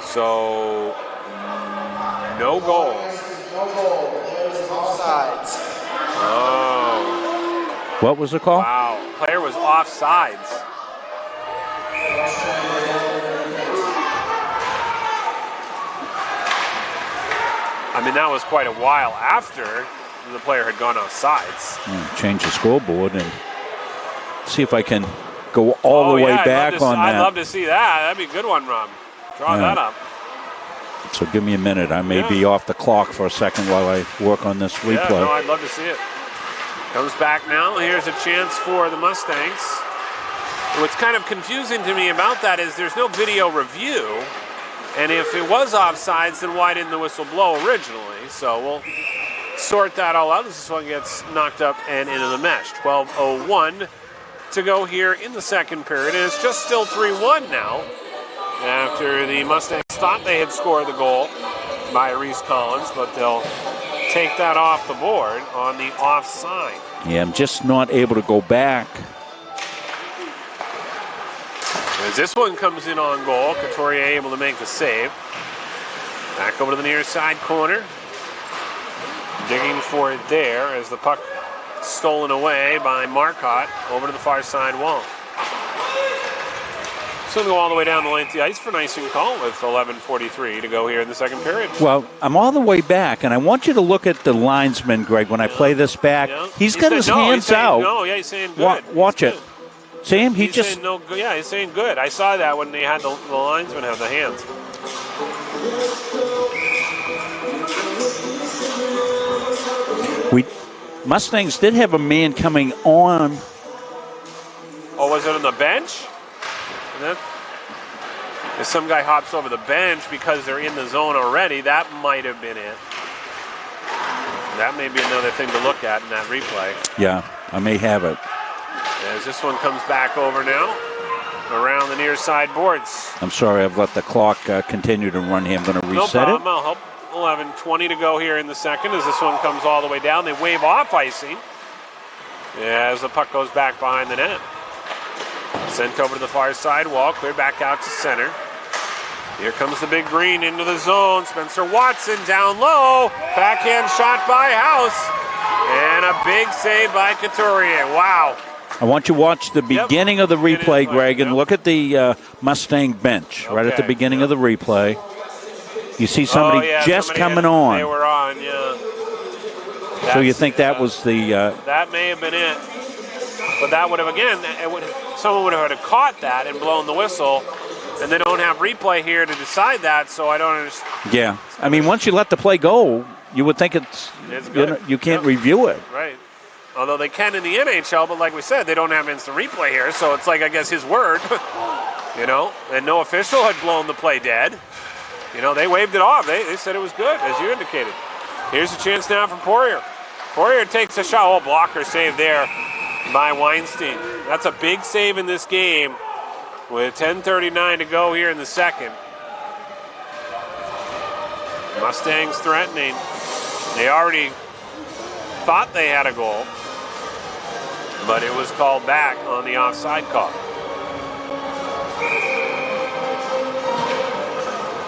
So, no goal. No goal. Offsides. Oh. What was the call? Wow. Player was offsides. I mean, that was quite a while after the player had gone offsides. Change the scoreboard and see if I can go all the way back on that. I'd love to see that. That'd be a good one, Rob. Draw that up. So give me a minute. I may be off the clock for a second while I work on this replay. Yeah, no, I'd love to see it. Comes back now. Here's a chance for the Mustangs. What's kind of confusing to me about that is there's no video review. And if it was offsides, then why didn't the whistle blow originally? So we'll sort that all out. This one gets knocked up and into the mesh. 12:01 to go here in the second period. And it's just still 3-1 now after the Mustangs thought they had scored the goal by Reese Collins, but they'll take that off the board on the offside. Yeah, I'm just not able to go back. As this one comes in on goal, Couturier able to make the save. Back over to the near side corner. Digging for it there as the puck stolen away by Marcotte over to the far side wall. It's going to go all the way down the length of the ice for an icing call with 11:43 to go here in the second period. Well, I'm all the way back, and I want you to look at the linesman, Greg, when I play this back. Yeah. He's got his hands out. No, yeah, he's saying good. Watch it. Sam, he's saying no, yeah, he's saying good. I saw that when they had the linesman have the hands. Mustangs did have a man coming on. Oh, was it on the bench? If some guy hops over the bench because they're in the zone already, that might have been it. That may be another thing to look at in that replay. Yeah, I may have it. As this one comes back over now, around the near side boards. I'm sorry, I've let the clock continue to run here. I'm going to reset no problem. it. I'll help. 11:20 to go here in the second as this one comes all the way down. They wave off icing as the puck goes back behind the net. Sent over to the far side wall, cleared back out to center. Here comes the big green into the zone. Spencer Watson down low. Backhand shot by House. And a big save by Couturier. Wow. I want you to watch the beginning of the replay, Greg, and look at the Mustang bench right at the beginning of the replay. You see somebody just coming on. They were on, yeah. So you think that was the... that may have been it. But that would have, again, someone would have caught that and blown the whistle. And they don't have replay here to decide that, so I don't understand. Yeah. I mean, once you let the play go, you would think it's good. You can't review it. Right. Although they can in the NHL, but like we said, they don't have instant replay here, so it's like, I guess, his word. You know, and no official had blown the play dead. You know, they waved it off. They said it was good, as you indicated. Here's a chance now for Poirier. Poirier takes a shot. Oh, blocker save there by Weinstein. That's a big save in this game with 10:39 to go here in the second. Mustangs threatening. They already thought they had a goal, but it was called back on the offside call.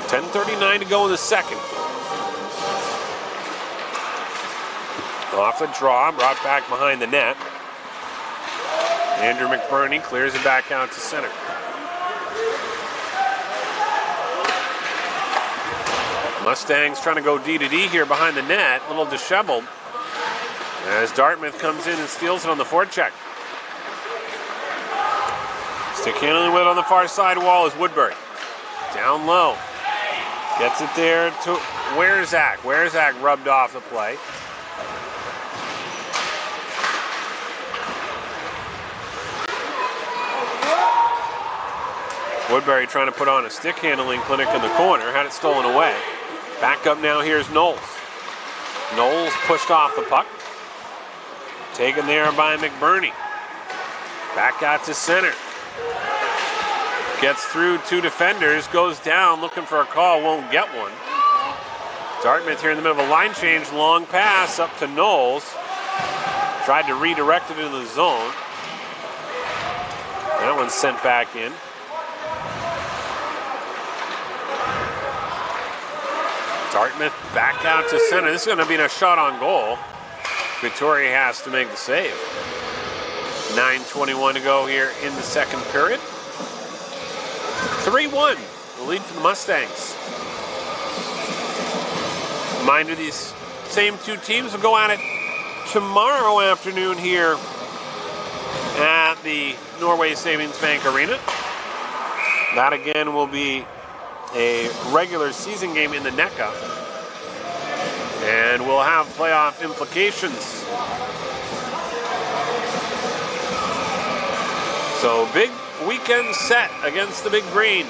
10:39 to go in the second. Off the draw, brought back behind the net. Andrew McBurney clears it back out to center. Mustangs trying to go D to D here behind the net, a little disheveled, as Dartmouth comes in and steals it on the forecheck. Stick handling with it on the far side wall is Woodbury. Down low. Gets it there to Werzak. Werzak rubbed off the play. Woodbury trying to put on a stick handling clinic in the corner, had it stolen away. Back up now, here's Knowles. Knowles pushed off the puck. Taken there by McBurney. Back out to center. Gets through two defenders, goes down, looking for a call, won't get one. Dartmouth here in the middle of a line change, long pass up to Knowles. Tried to redirect it into the zone. That one's sent back in. Dartmouth back out to center. This is going to be a shot on goal. Couturier has to make the save. 9:21 to go here in the second period. 3-1, the lead for the Mustangs. Reminder, these same two teams will go at it tomorrow afternoon here at the Norway Savings Bank Arena. That again will be a regular season game in the NECA, and we'll have playoff implications. So big weekend set against the Big Green.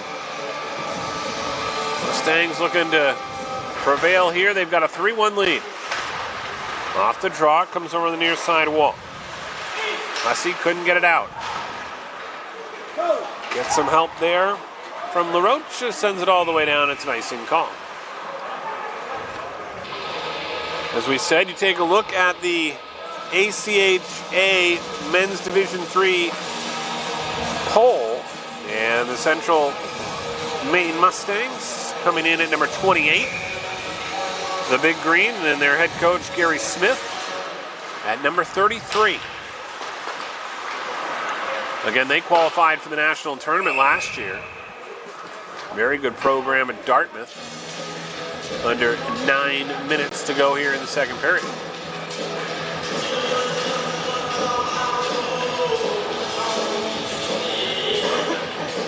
Mustangs looking to prevail here. They've got a 3-1 lead. Off the draw, comes over the near side wall. Hussey couldn't get it out. Gets some help there from LaRoche, sends it all the way down. It's nice and calm. As we said, you take a look at the ACHA Men's Division III poll, and the Central Maine Mustangs coming in at number 28. The Big Green and their head coach, Gary Smith, at number 33. Again, they qualified for the national tournament last year. Very good program at Dartmouth. Under 9 minutes to go here in the second period.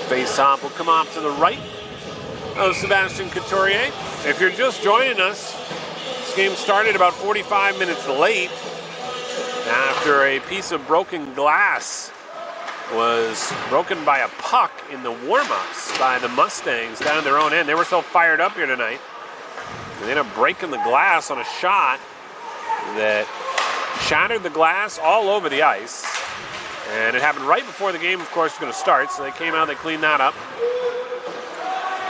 Face-off will come off to the right of Sebastian Couturier. If you're just joining us, this game started about 45 minutes late after a piece of broken glass was broken by a puck in the warm-ups by the Mustangs down at their own end. They were so fired up here tonight. They ended up breaking the glass on a shot that shattered the glass all over the ice. And it happened right before the game, of course, was going to start. So they came out, they cleaned that up.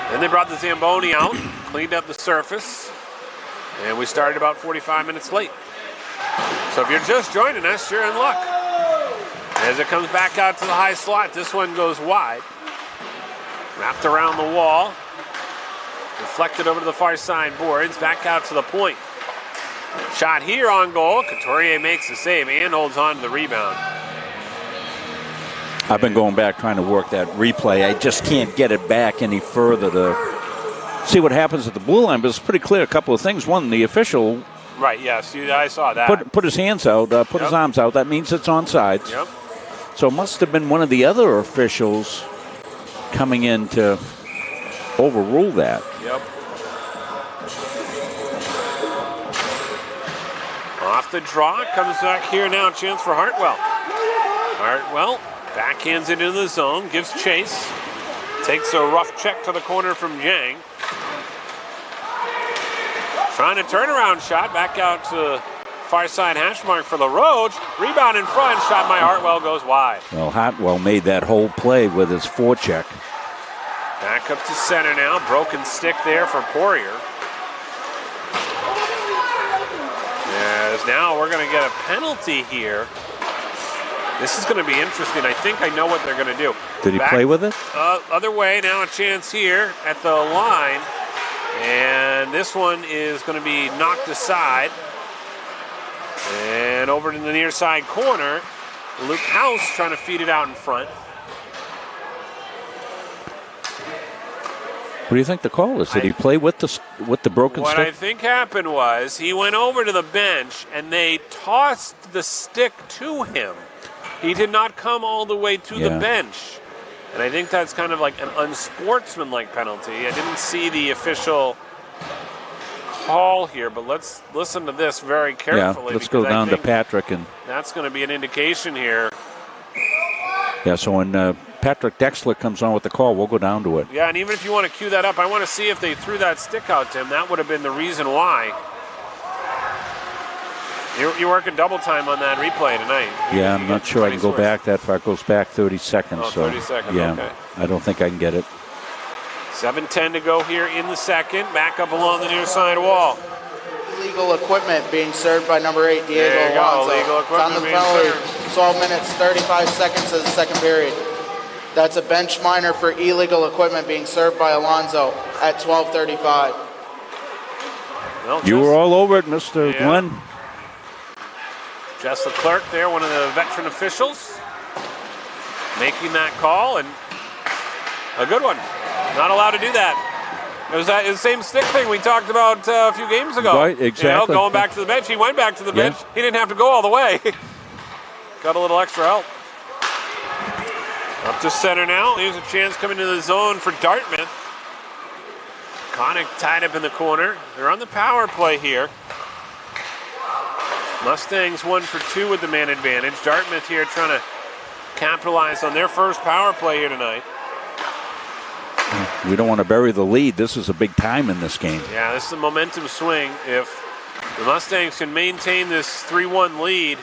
Then they brought the Zamboni out, cleaned up the surface. And we started about 45 minutes late. So if you're just joining us, you're in luck. As it comes back out to the high slot, this one goes wide. Wrapped around the wall. Deflected over to the far side boards. Back out to the point. Shot here on goal. Couturier makes the save and holds on to the rebound. I've been going back trying to work that replay. I just can't get it back any further to see what happens at the blue line, but it's pretty clear a couple of things. One, the official Right, yes, I saw that. put his hands out, put his arms out. That means it's onside. Yep. So it must have been one of the other officials coming in to overrule that. Yep. Off the draw, comes back here now, chance for Hartwell. Hartwell backhands it into the zone, gives chase. Takes a rough check to the corner from Jang. Trying a turnaround shot, back out to far side hash mark for LaRoche. Rebound in front, shot by Hartwell goes wide. Well, Hartwell made that whole play with his forecheck. Back up to center now, broken stick there for Poirier. As now we're going to get a penalty here. This is going to be interesting. I think I know what they're going to do. Did he play with it? Other way, now a chance here at the line. And this one is going to be knocked aside. And over to the near side corner. Luke House trying to feed it out in front. What do you think the call is? Did he play with the broken stick? What I think happened was he went over to the bench and they tossed the stick to him. He did not come all the way to the bench. And I think that's kind of like an unsportsmanlike penalty. I didn't see the official call here, but let's listen to this very carefully. Yeah, let's go down to Patrick. And that's going to be an indication here. Yeah, so when Patrick Dexler comes on with the call, we'll go down to it. Yeah, and even if you want to cue that up, I want to see if they threw that stick out to him. That would have been the reason why. You're working double time on that replay tonight. Yeah, I'm not sure I can go back that far. It goes back 30 seconds. Oh, 30 seconds, yeah, okay. I don't think I can get it. 7:10 to go here in the second. Back up along the near side wall. Illegal equipment being served by number 8, Diego There you go, Alonso. illegal It's on equipment the being penalty. served. 12 minutes, 35 seconds of the second period. That's a bench minor for illegal equipment being served by Alonso at 12:35. Well, You were all over it, Mr. Glenn. Jess Leclerc there, one of the veteran officials, making that call, and a good one. Not allowed to do that. It was the same stick thing we talked about a few games ago. Right, exactly. You know, going back to the bench. He went back to the bench. He didn't have to go all the way. Got a little extra help. Up to center now. Here's a chance coming to the zone for Dartmouth. Connick tied up in the corner. They're on the power play here. Mustangs 1 for 2 with the man advantage. Dartmouth here trying to capitalize on their first power play here tonight. We don't want to bury the lead. This is a big time in this game. Yeah, this is a momentum swing. If the Mustangs can maintain this 3-1 lead,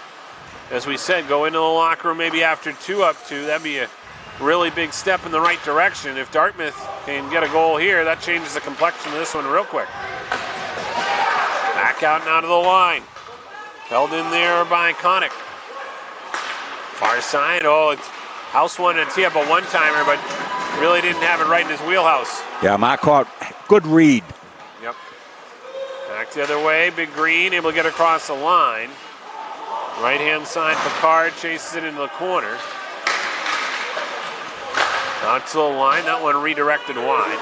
as we said, go into the locker room maybe after 2-2, that'd be a really big step in the right direction. If Dartmouth can get a goal here, that changes the complexion of this one real quick. Back out now to the line. Held in there by Connick. Far side, it's House wanted to tee up a one-timer, but really didn't have it right in his wheelhouse. Yeah, Marquardt, good read. Yep. Back the other way, Big Green able to get across the line. Right-hand side, Picard chases it into the corner. Out to the line, that one redirected wide.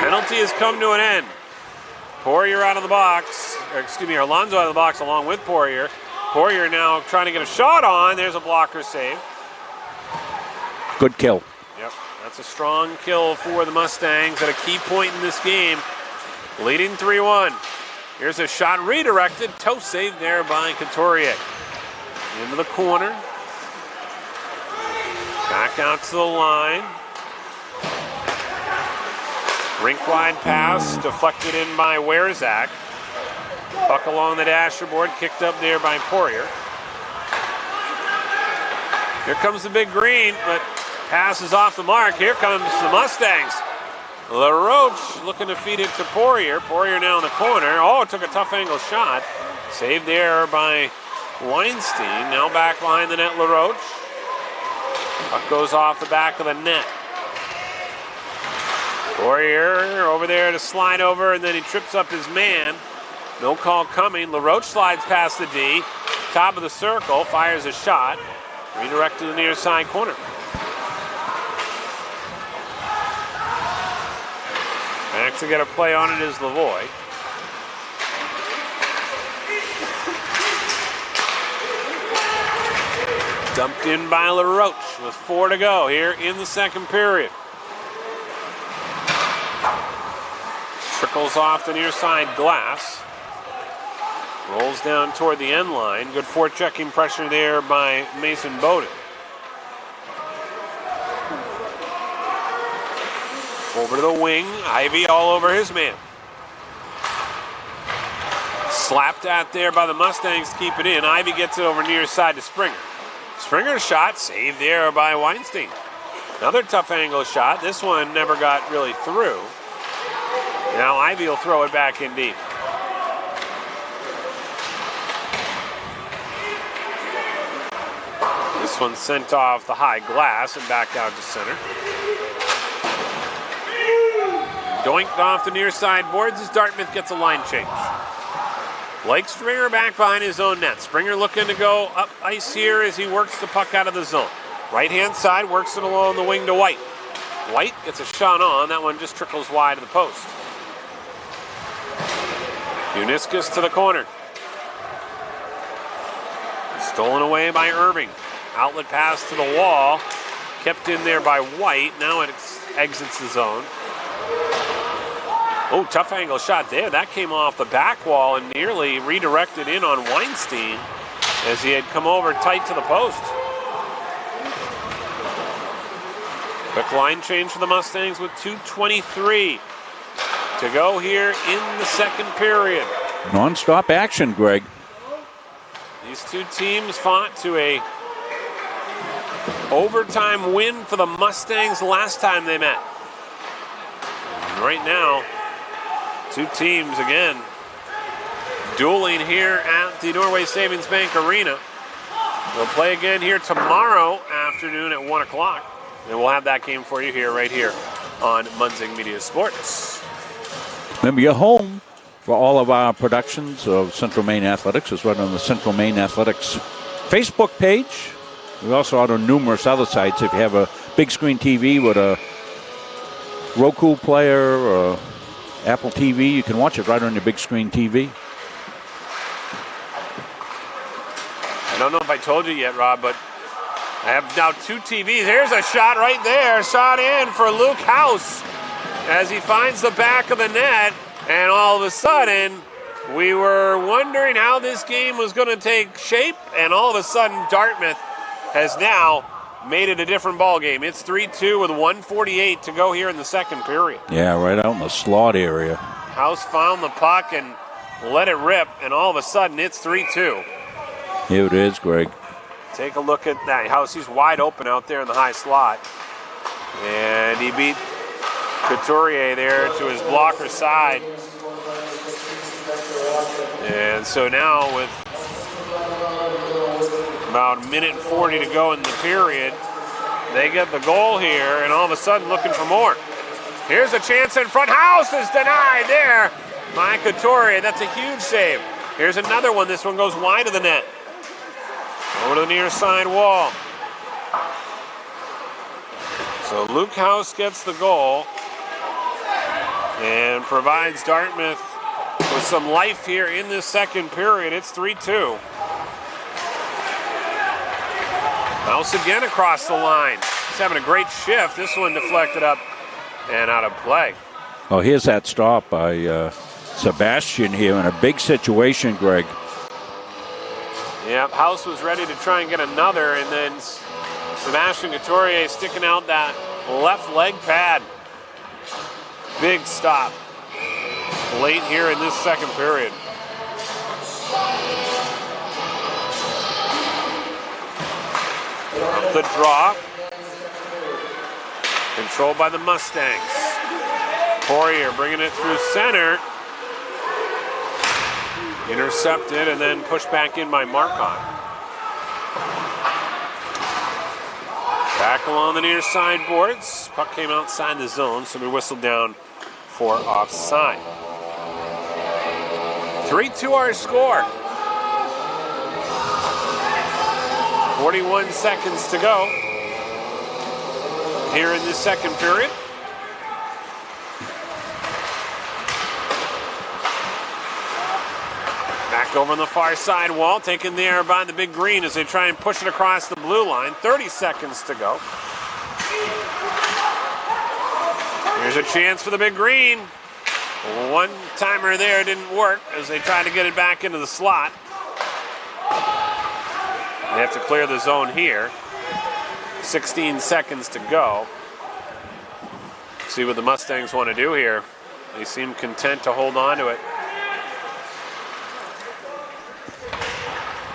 Penalty has come to an end. Poirier out of the box, Alonso out of the box along with Poirier. Poirier now trying to get a shot on. There's a blocker save. Good kill. Yep, that's a strong kill for the Mustangs at a key point in this game. Leading 3-1. Here's a shot redirected. Toe saved there by Couturier. Into the corner. Back out to the line. Rink-wide pass, deflected in by Werzak. Puck along the dasherboard, kicked up there by Poirier. Here comes the Big Green, but pass is off the mark. Here comes the Mustangs. LaRoche looking to feed it to Poirier. Poirier now in the corner. Oh, took a tough angle shot. Saved there by Weinstein. Now back behind the net, LaRoche. Puck goes off the back of the net. Poirier over there to slide over, and then he trips up his man. No call coming. LaRoche slides past the D. Top of the circle, fires a shot. Redirect to the near side corner. Back to get a play on it is Lavoie. Dumped in by LaRoche with 4 to go here in the second period. Trickles off the near side glass. Rolls down toward the end line. Good forechecking pressure there by Mason Bowden. Over to the wing. Ivy all over his man. Slapped at there by the Mustangs to keep it in. Ivy gets it over near side to Springer. Springer's shot saved there by Weinstein. Another tough angle shot. This one never got really through. Now Ivy will throw it back in deep. This one sent off the high glass and back out to center. Doinked off the near side boards as Dartmouth gets a line change. Blake Springer back behind his own net. Springer looking to go up ice here as he works the puck out of the zone. Right-hand side, works it along the wing to White. White gets a shot on. That one just trickles wide of the post. Uniscus to the corner. Stolen away by Irving. Outlet pass to the wall. Kept in there by White. Now it exits the zone. Oh, tough angle shot there. That came off the back wall and nearly redirected in on Weinstein as he had come over tight to the post. Quick line change for the Mustangs with 2:23 to go here in the second period. Non-stop action, Greg. These two teams fought to a overtime win for the Mustangs last time they met. And right now, two teams again dueling here at the Norway Savings Bank Arena. They'll play again here tomorrow afternoon at 1 o'clock. And we'll have that game for you here, right here on Munzing Media Sports. Remember, your home for all of our productions of Central Maine Athletics is right on the Central Maine Athletics Facebook page. We also are on numerous other sites. If you have a big screen TV with a Roku player or Apple TV, you can watch it right on your big screen TV. I don't know if I told you yet, Rob, but I have now two TVs. Here's a shot right there. Shot in for Luke House as he finds the back of the net. And all of a sudden, we were wondering how this game was going to take shape. And all of a sudden, Dartmouth has now made it a different ball game. It's 3-2 with 1:48 to go here in the second period. Yeah, right out in the slot area. House found the puck and let it rip. And all of a sudden, it's 3-2. Here it is, Greg. Take a look at that. House, he's wide open out there in the high slot. And he beat Couturier there to his blocker side. And so now with about a minute 40 to go in the period, they get the goal here and all of a sudden looking for more. Here's a chance in front. House is denied there by Couturier. That's a huge save. Here's another one. This one goes wide of the net. Over to the near side wall. So Luke House gets the goal and provides Dartmouth with some life here in this second period. It's 3-2. House again across the line. He's having a great shift. This one deflected up and out of play. Oh, here's that stop by Sebastian here in a big situation, Greg. Yep, House was ready to try and get another, and then Sebastian Couturier sticking out that left leg pad. Big stop late here in this second period. Up the draw. Controlled by the Mustangs. Poirier bringing it through center. Intercepted and then pushed back in by Marcotte. Back along the near side boards. Puck came outside the zone, so we whistled down for offside. 3-2 our score. 41 seconds to go here in the second period. Back over on the far side wall, taken there by the big green as they try and push it across the blue line. 30 seconds to go. Here's a chance for the big green. One timer there didn't work as they try to get it back into the slot. They have to clear the zone here. 16 seconds to go. See what the Mustangs want to do here. They seem content to hold on to it.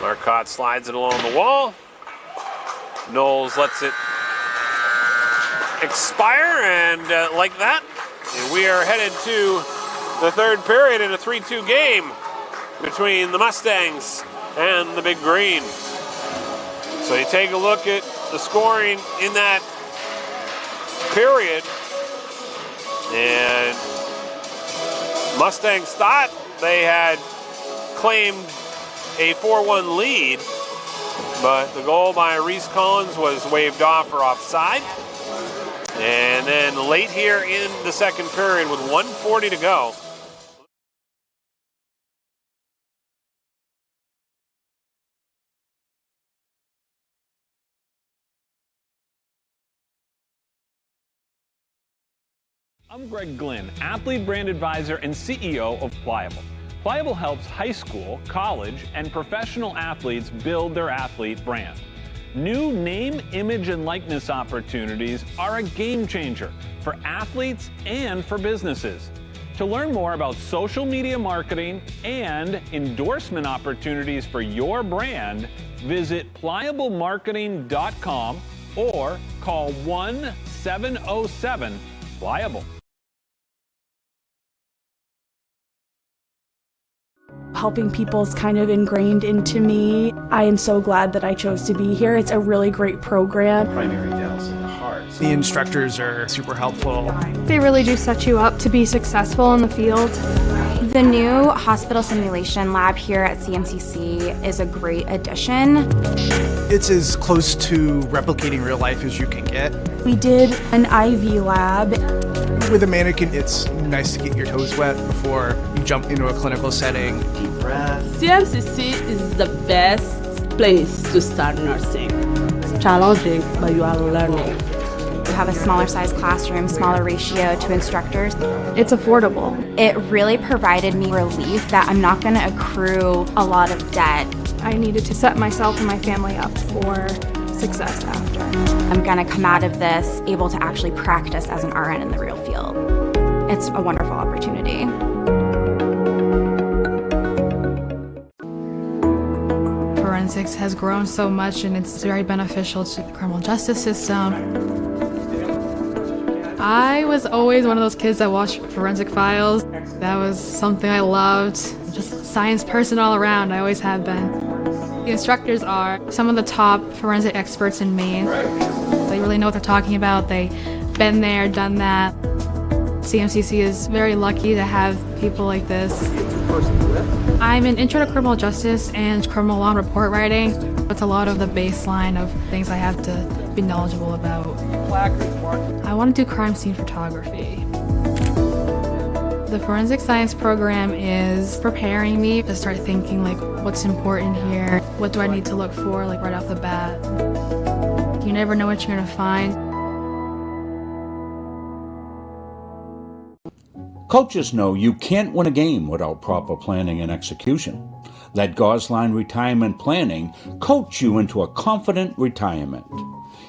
Marcotte slides it along the wall. Knowles lets it expire, and like that, we are headed to the third period in a 3-2 game between the Mustangs and the Big Green. So you take a look at the scoring in that period, and Mustangs thought they had claimed a 4-1 lead, but the goal by Reese Collins was waved off for offside. And then late here in the second period with 1:40 to go, I'm Greg Glynn, athlete brand advisor and CEO of Pliable. Pliable helps high school, college, and professional athletes build their athlete brand. New name, image, and likeness opportunities are a game changer for athletes and for businesses. To learn more about social media marketing and endorsement opportunities for your brand, visit pliablemarketing.com or call 1-707-PLIABLE. Helping people is kind of ingrained into me. I am so glad that I chose to be here. It's a really great program. Primary dental's in the heart. The instructors are super helpful. They really do set you up to be successful in the field. The new hospital simulation lab here at CMCC is a great addition. It's as close to replicating real life as you can get. We did an IV lab. With a mannequin, it's nice to get your toes wet before you jump into a clinical setting. Deep breath. CMCC is the best place to start nursing. It's challenging, but you are learning. We have a smaller size classroom, smaller ratio to instructors. It's affordable. It really provided me relief that I'm not going to accrue a lot of debt. I needed to set myself and my family up for success after. I'm going to come out of this able to actually practice as an RN in the real field. It's a wonderful opportunity. Forensics has grown so much, and it's very beneficial to the criminal justice system. I was always one of those kids that watched forensic files. That was something I loved. Just a science person all around, I always have been. The instructors are some of the top forensic experts in Maine. They really know what they're talking about. They've been there, done that. CMCC is very lucky to have people like this. I'm an intro to criminal justice and criminal law and report writing. It's a lot of the baseline of things I have to be knowledgeable about. I want to do crime scene photography. The forensic science program is preparing me to start thinking like what's important here, what do I need to look for like right off the bat. You never know what you're going to find. Coaches know you can't win a game without proper planning and execution. Let Gosline Retirement Planning coach you into a confident retirement.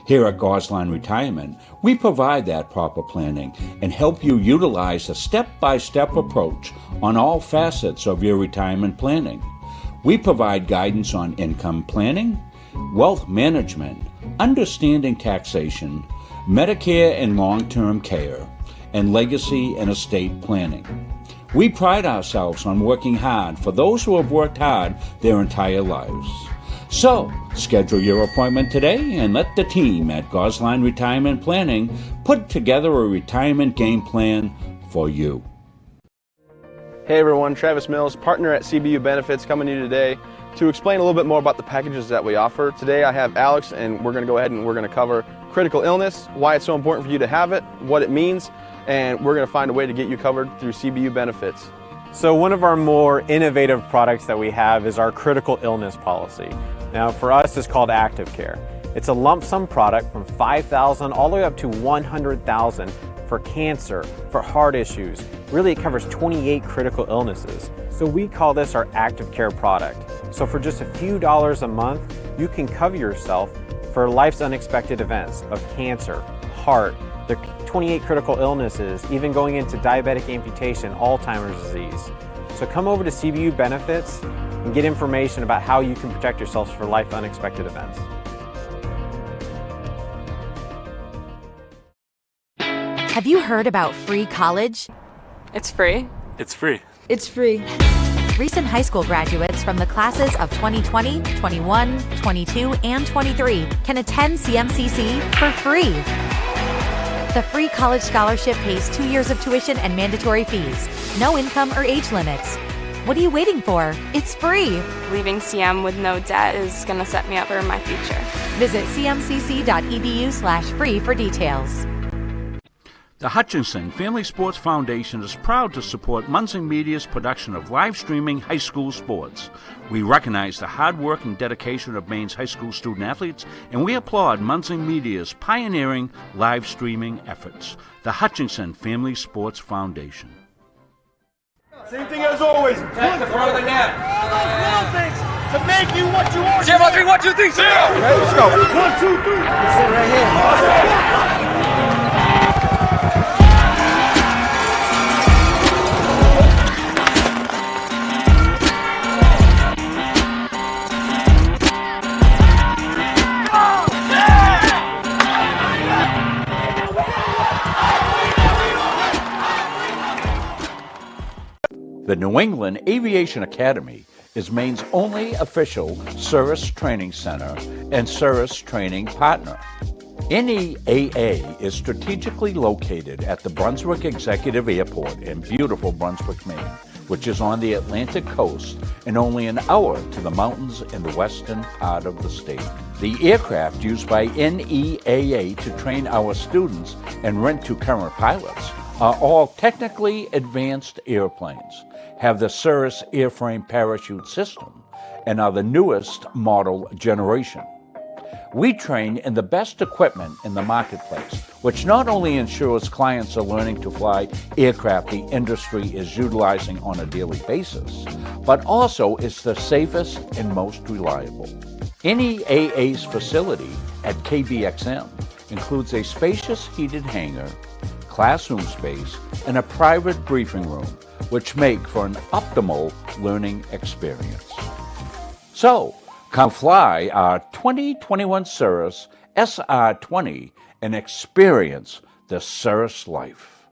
Here at Gosline Retirement, we provide that proper planning and help you utilize a step-by-step approach on all facets of your retirement planning. We provide guidance on income planning, wealth management, understanding taxation, Medicare and long-term care, and legacy and estate planning. We pride ourselves on working hard for those who have worked hard their entire lives. So, schedule your appointment today and let the team at Gosline Retirement Planning put together a retirement game plan for you. Hey everyone, Travis Mills, partner at CBU Benefits, coming to you today to explain a little bit more about the packages that we offer. Today I have Alex, and we're going to go ahead and we're going to cover critical illness, why it's so important for you to have it, what it means, and we're going to find a way to get you covered through CBU Benefits. So one of our more innovative products that we have is our critical illness policy. Now for us, it's called Active Care. It's a lump sum product from $5,000 all the way up to $100,000 for cancer, for heart issues. Really, it covers 28 critical illnesses. So we call this our Active Care product. So for just a few dollars a month, you can cover yourself for life's unexpected events of cancer, heart, the 28 critical illnesses, even going into diabetic amputation, Alzheimer's disease. So come over to CBU Benefits and get information about how you can protect yourselves for life unexpected events. Have you heard about free college? It's free. It's free. It's free. Recent high school graduates from the classes of 2020, 21, 22, and 23 can attend CMCC for free. The free college scholarship pays 2 years of tuition and mandatory fees. No income or age limits. What are you waiting for? It's free. Leaving CM with no debt is going to set me up for my future. Visit cmcc.edu/free for details. The Hutchinson Family Sports Foundation is proud to support Munson Media's production of live streaming high school sports. We recognize the hard work and dedication of Maine's high school student athletes, and we applaud Munson Media's pioneering live streaming efforts. The Hutchinson Family Sports Foundation. Same thing as always. That's the front of the net. Little things to make you what you are. 0, 3, 1, 2, 3, 0. Ready, let's go. 1, 2, 3. Sit right here. The New England Aviation Academy is Maine's only official service training center and service training partner. NEAA is strategically located at the Brunswick Executive Airport in beautiful Brunswick, Maine, which is on the Atlantic coast and only an hour to the mountains in the western part of the state. The aircraft used by NEAA to train our students and rent to current pilots are all technically advanced airplanes, have the Cirrus airframe parachute system, and are the newest model generation. We train in the best equipment in the marketplace, which not only ensures clients are learning to fly aircraft the industry is utilizing on a daily basis, but also is the safest and most reliable. NEAA's facility at KBXM includes a spacious heated hangar, classroom space, and a private briefing room, which make for an optimal learning experience. So, come fly our 2021 Cirrus SR20 and experience the Cirrus life.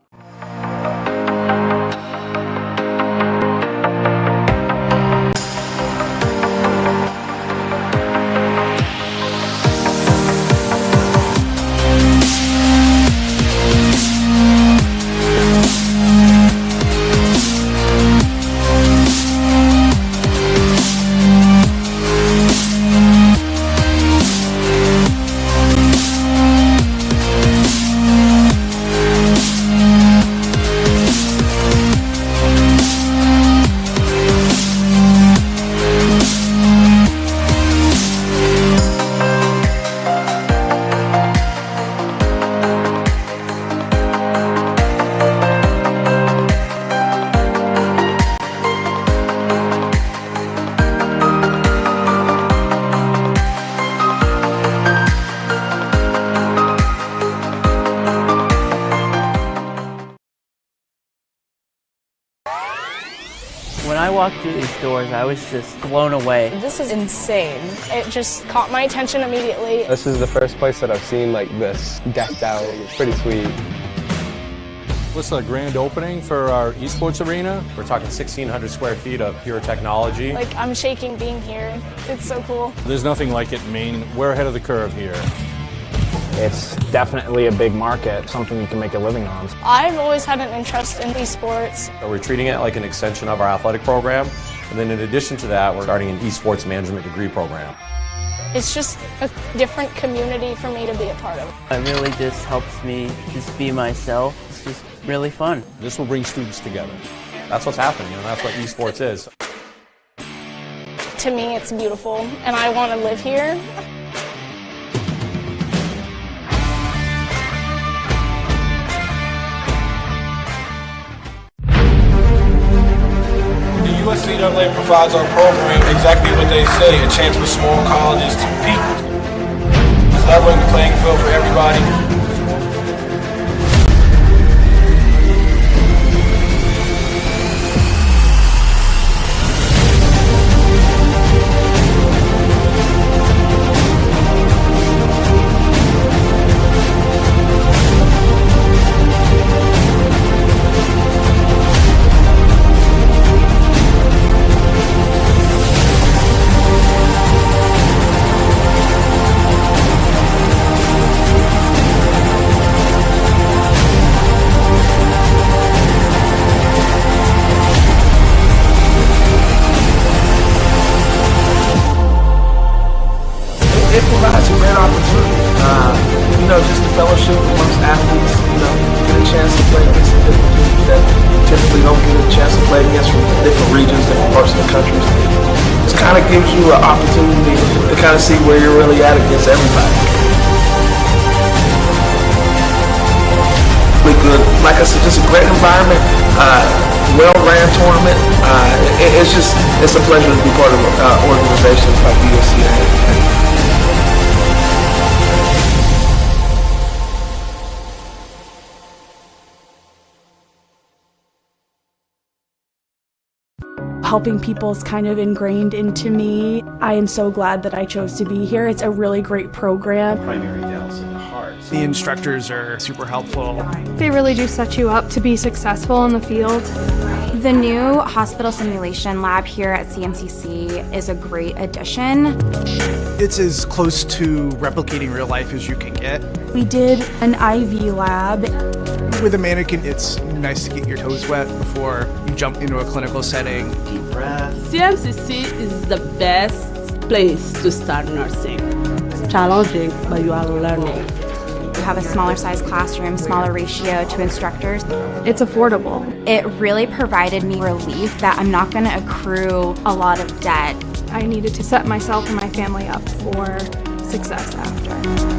When I walked through these doors, I was just blown away. This is insane. It just caught my attention immediately. This is the first place that I've seen like this decked out. It's pretty sweet. What's the grand opening for our esports arena? We're talking 1,600 square feet of pure technology. Like, I'm shaking being here. It's so cool. There's nothing like it in Maine. We're ahead of the curve here. It's definitely a big market, something you can make a living on. I've always had an interest in esports. So we're treating it like an extension of our athletic program. And then in addition to that, we're starting an esports management degree program. It's just a different community for me to be a part of. It really just helps me just be myself. It's just really fun. This will bring students together. That's what's happening, and that's what esports is. To me, it's beautiful, and I want to live here. USCAA provides our program exactly what they say, a chance for small colleges to compete. It's leveling the playing field for everybody. It provides a great opportunity, just the fellowship amongst athletes, get a chance to play against the different teams that typically don't get a chance to play against from different regions, different parts of the country. This kind of gives you an opportunity to kind of see where you're really at against everybody. Really good, like I said, just a great environment, well-ran tournament. It's a pleasure to be part of organizations like the USCAA. Helping people is kind of ingrained into me. I am so glad that I chose to be here. It's a really great program. Primary dental's in the heart. The instructors are super helpful. They really do set you up to be successful in the field. The new hospital simulation lab here at CMCC is a great addition. It's as close to replicating real life as you can get. We did an IV lab. With a mannequin, it's nice to get your toes wet before you jump into a clinical setting. Deep breath. CMCC is the best place to start nursing. It's challenging, but you are learning. You have a smaller size classroom, smaller ratio to instructors. It's affordable. It really provided me relief that I'm not going to accrue a lot of debt. I needed to set myself and my family up for success after.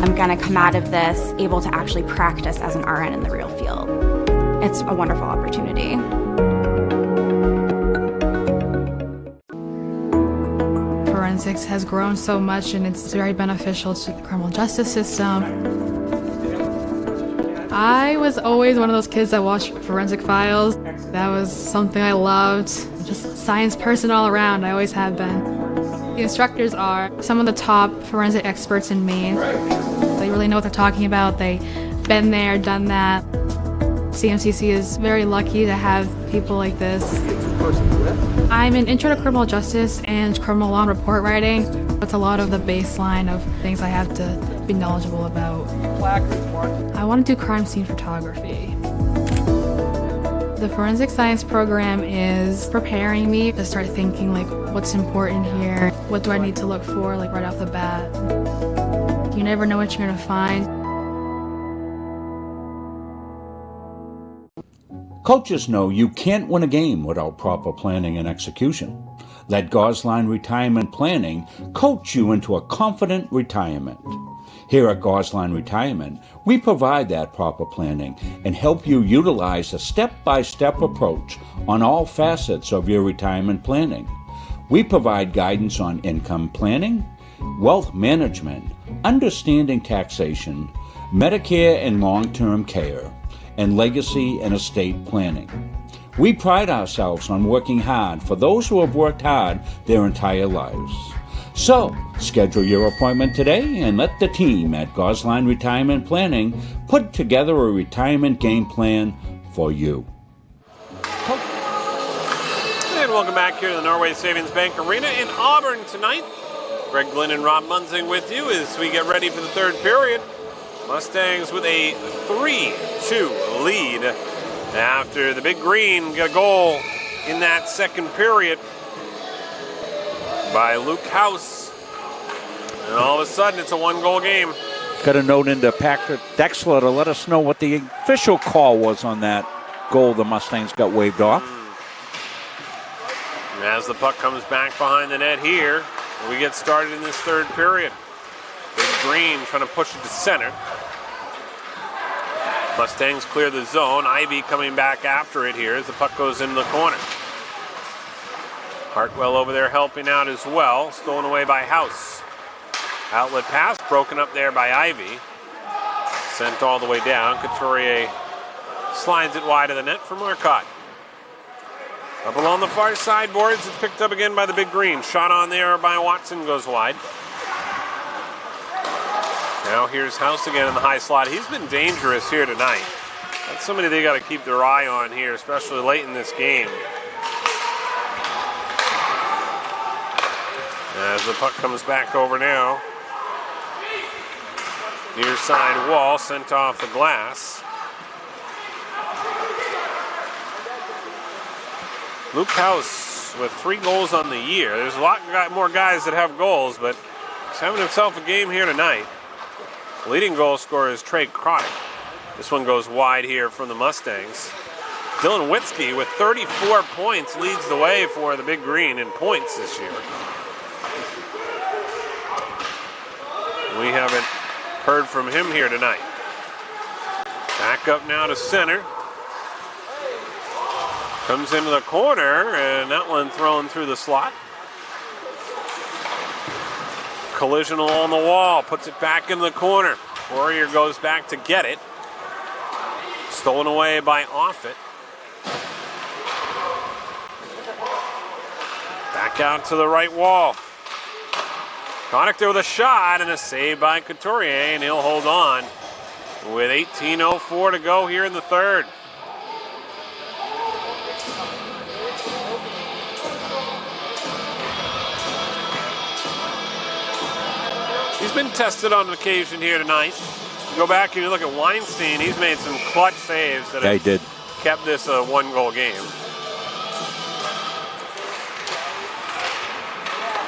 I'm going to come out of this able to actually practice as an RN in the real field. It's a wonderful opportunity. Forensics has grown so much and it's very beneficial to the criminal justice system. I was always one of those kids that watched forensic files. That was something I loved. Just a science person all around, I always have been. The instructors are some of the top forensic experts in Maine. They really know what they're talking about. They've been there, done that. CMCC is very lucky to have people like this. I'm an intro to criminal justice and criminal law and report writing. It's a lot of the baseline of things I have to be knowledgeable about. I want to do crime scene photography. The forensic science program is preparing me to start thinking like what's important here, what do I need to look for like right off the bat. You never know what you're going to find. Coaches know you can't win a game without proper planning and execution. Let Gosline Retirement Planning coach you into a confident retirement. Here at Gosline Retirement, we provide that proper planning and help you utilize a step-by-step approach on all facets of your retirement planning. We provide guidance on income planning, wealth management, understanding taxation, Medicare and long-term care, and legacy and estate planning. We pride ourselves on working hard for those who have worked hard their entire lives. So, schedule your appointment today and let the team at Gosline Retirement Planning put together a retirement game plan for you. And welcome back here to the Norway Savings Bank Arena in Auburn tonight. Greg Glynn and Rob Munzing with you as we get ready for the third period. Mustangs with a 3-2 lead after the Big Green got a goal in that second period by Luke House. And all of a sudden, it's a one-goal game. Got a note into Patrick Dexler to let us know what the official call was on that goal the Mustangs got waved off. And as the puck comes back behind the net here, we get started in this third period. Big Green trying to push it to center. Mustangs clear the zone. Ivy coming back after it here as the puck goes into the corner. Hartwell over there helping out as well. Stolen away by House. Outlet pass broken up there by Ivy. Sent all the way down. Couturier slides it wide of the net for Marcotte. Up along the far side boards, it's picked up again by the Big Green. Shot on there by Watson goes wide. Now here's House again in the high slot. He's been dangerous here tonight. That's somebody they got to keep their eye on here, especially late in this game. As the puck comes back over now. Near side wall, sent off the glass. Luke House with 3 goals on the year. There's a lot more guys that have goals, but he's having himself a game here tonight. Leading goal scorer is Trey Croddick. This one goes wide here from the Mustangs. Dylan Witzke with 34 points leads the way for the Big Green in points this year. We haven't heard from him here tonight. Back up now to center. Comes into the corner, and that one thrown through the slot. Collision along the wall, puts it back in the corner. Warrior goes back to get it. Stolen away by Offit. Back out to the right wall. Connick there with a shot and a save by Couturier, and he'll hold on with 18:04 to go here in the third. He's been tested on occasion here tonight. You go back and you look at Weinstein, he's made some clutch saves that have kept this a one-goal game.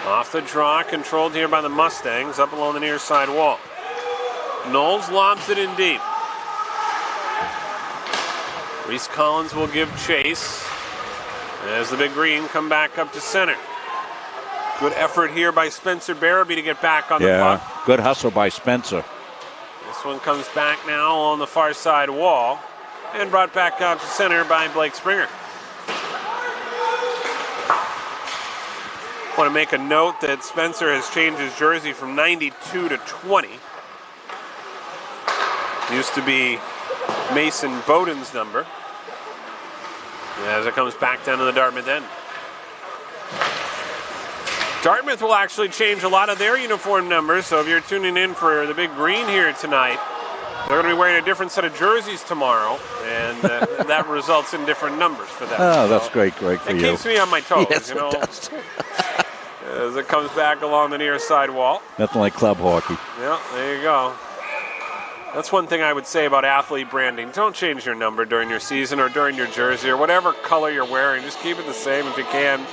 Off the draw, controlled here by the Mustangs, up along the near side wall. Knowles lobs it in deep. Reese Collins will give chase as the Big Green come back up to center. Good effort here by Spencer Barabee to get back on the puck. Good hustle by Spencer. This one comes back now on the far side wall and brought back out to center by Blake Springer. I want to make a note that Spencer has changed his jersey from 92 to 20. Used to be Mason Bowden's number. As it comes back down to the Dartmouth end. Dartmouth will actually change a lot of their uniform numbers, so if you're tuning in for the Big Green here tonight, they're going to be wearing a different set of jerseys tomorrow, and that results in different numbers for them. Oh, that's great, Greg, for you. It keeps me on my toes, Yes, you know. it does. As it comes back along the near side wall. Nothing like club hockey. Yeah, there you go. That's one thing I would say about athlete branding. Don't change your number during your season or during your jersey or whatever color you're wearing. Just keep it the same if you can.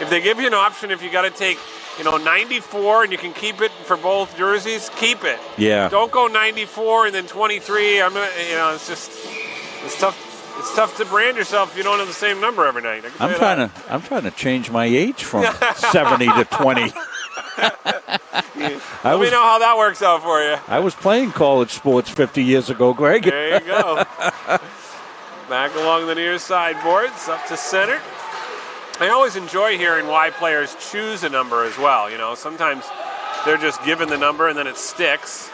If they give you an option, if you got to take, 94 and you can keep it for both jerseys, keep it. Yeah. Don't go 94 and then 23. It's tough. It's tough to brand yourself if you don't have the same number every night. I'm trying to change my age from 70 to 20. Let me know how that works out for you. I was playing college sports 50 years ago, Greg. There you go. Back along the near side boards, up to center. I always enjoy hearing why players choose a number as well. Sometimes they're just given the number and then it sticks.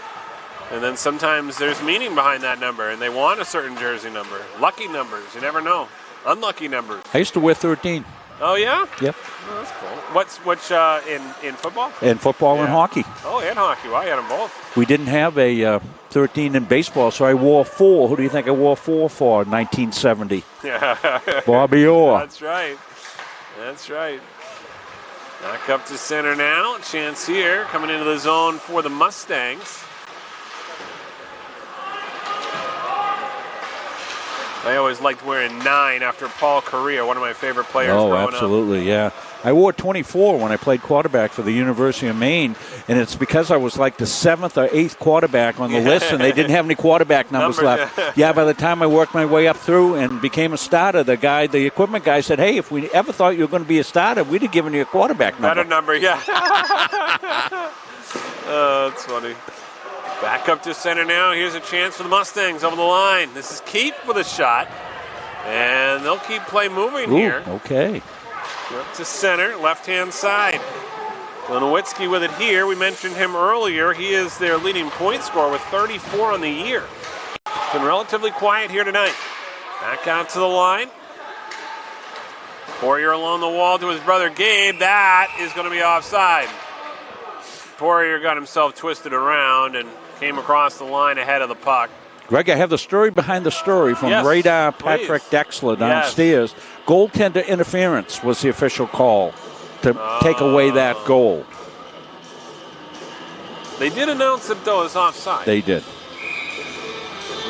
And then sometimes there's meaning behind that number and they want a certain jersey number. Lucky numbers, you never know. Unlucky numbers. I used to wear 13. Oh, yeah? Yep. Oh, that's cool. Which in football? In football and hockey. Oh, and hockey. Well, I had them both. We didn't have a 13 in baseball, so I wore 4. Who do you think I wore 4 for in 1970? Bobby Orr. That's right. That's right. Back up to center now. Chance here coming into the zone for the Mustangs. I always liked wearing 9 after Paul Correa, one of my favorite players growing up. Absolutely, yeah. I wore 24 when I played quarterback for the University of Maine, and it's because I was like the 7th or 8th quarterback on the list, and they didn't have any quarterback numbers left. Yeah, by the time I worked my way up through and became a starter, the equipment guy said, hey, if we ever thought you were going to be a starter, we'd have given you a quarterback number. Better number, yeah. Oh, that's funny. Back up to center now. Here's a chance for the Mustangs over the line. This is Keith with a shot. And they'll keep play moving here. Okay. Up to center, left-hand side. Nowitzki with it here. We mentioned him earlier. He is their leading point scorer with 34 on the year. Been relatively quiet here tonight. Back out to the line. Poirier along the wall to his brother Gabe. That is going to be offside. Poirier got himself twisted around and came across the line ahead of the puck. Greg, I have the story behind the story from Radar Patrick Dexler downstairs. Goaltender interference was the official call to take away that goal. They did announce it, though, as offside. They did.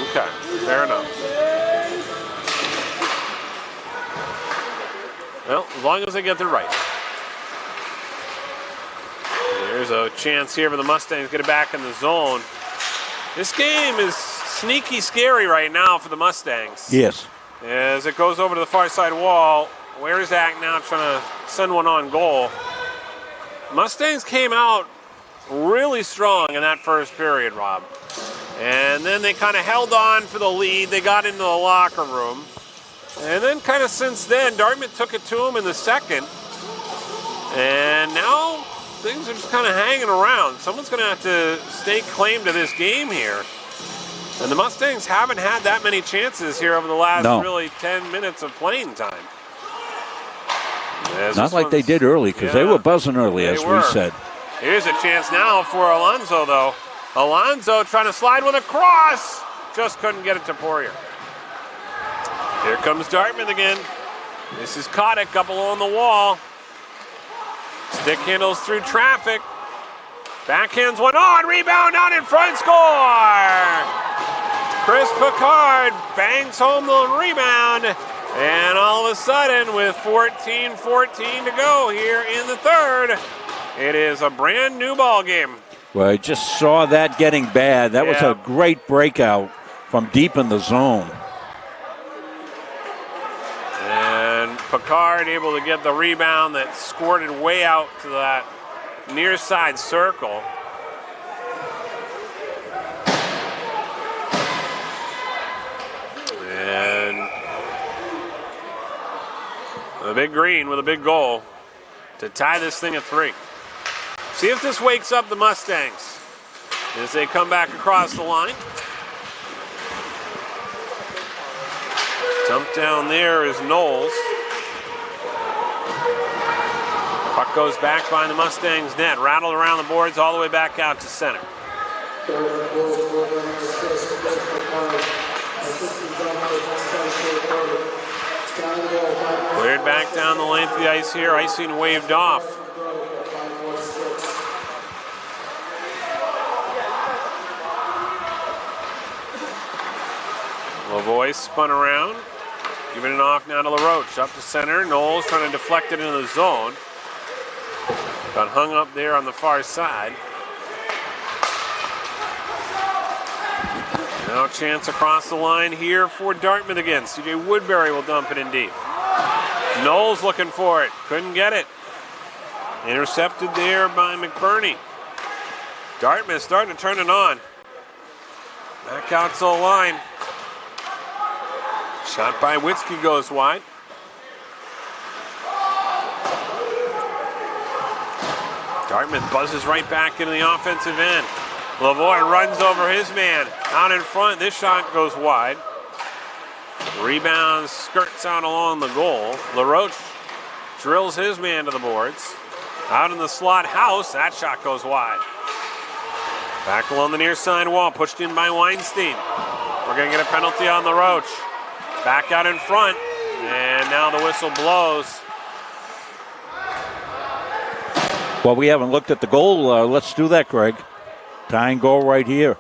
Okay, fair enough. Well, as long as they get it right. There's a chance here for the Mustangs to get it back in the zone. This game is sneaky scary right now for the Mustangs. Yes. As it goes over to the far side wall, where's Zach now trying to send one on goal? Mustangs came out really strong in that first period, Rob. And then they kind of held on for the lead. They got into the locker room. And then kind of since then, Dartmouth took it to them in the second. And now things are just kind of hanging around. Someone's going to have to stake claim to this game here. And the Mustangs haven't had that many chances here over the last really 10 minutes of playing time. Not like they did early, because they were buzzing early, as we said. Here's a chance now for Alonso, though. Alonso trying to slide with a cross. Just couldn't get it to Poirier. Here comes Dartmouth again. This is Kotick up along the wall. Stick handles through traffic. Backhands one on. Rebound out in front. Score! Chris Picard bangs home the rebound. And all of a sudden, with 14-14 to go here in the third, it is a brand new ball game. Well, I just saw that getting bad. That was a great breakout from deep in the zone. And Picard able to get the rebound that squirted way out to that near side circle. And the Big Green with a big goal to tie this thing at 3. See if this wakes up the Mustangs as they come back across the line. Dump down there is Knowles. Puck goes back behind the Mustangs net, rattled around the boards all the way back out to center. Cleared back down the length of the ice here, icing waved off. Lavoie spun around, giving it off now to LaRoche. Up to center, Knowles trying to deflect it into the zone. Got hung up there on the far side. Now a chance across the line here for Dartmouth again. CJ Woodbury will dump it in deep. Knowles looking for it, couldn't get it. Intercepted there by McBurney. Dartmouth starting to turn it on. Back out to the line. Shot by Witzke goes wide. Dartmouth buzzes right back into the offensive end. Lavoie runs over his man. Out in front, this shot goes wide. Rebound skirts out along the goal. LaRoche drills his man to the boards. Out in the slot house, that shot goes wide. Back along the near side wall, pushed in by Weinstein. We're going to get a penalty on the Roach. Back out in front, and now the whistle blows. Well, we haven't looked at the goal. Let's do that, Greg. Tying goal right here.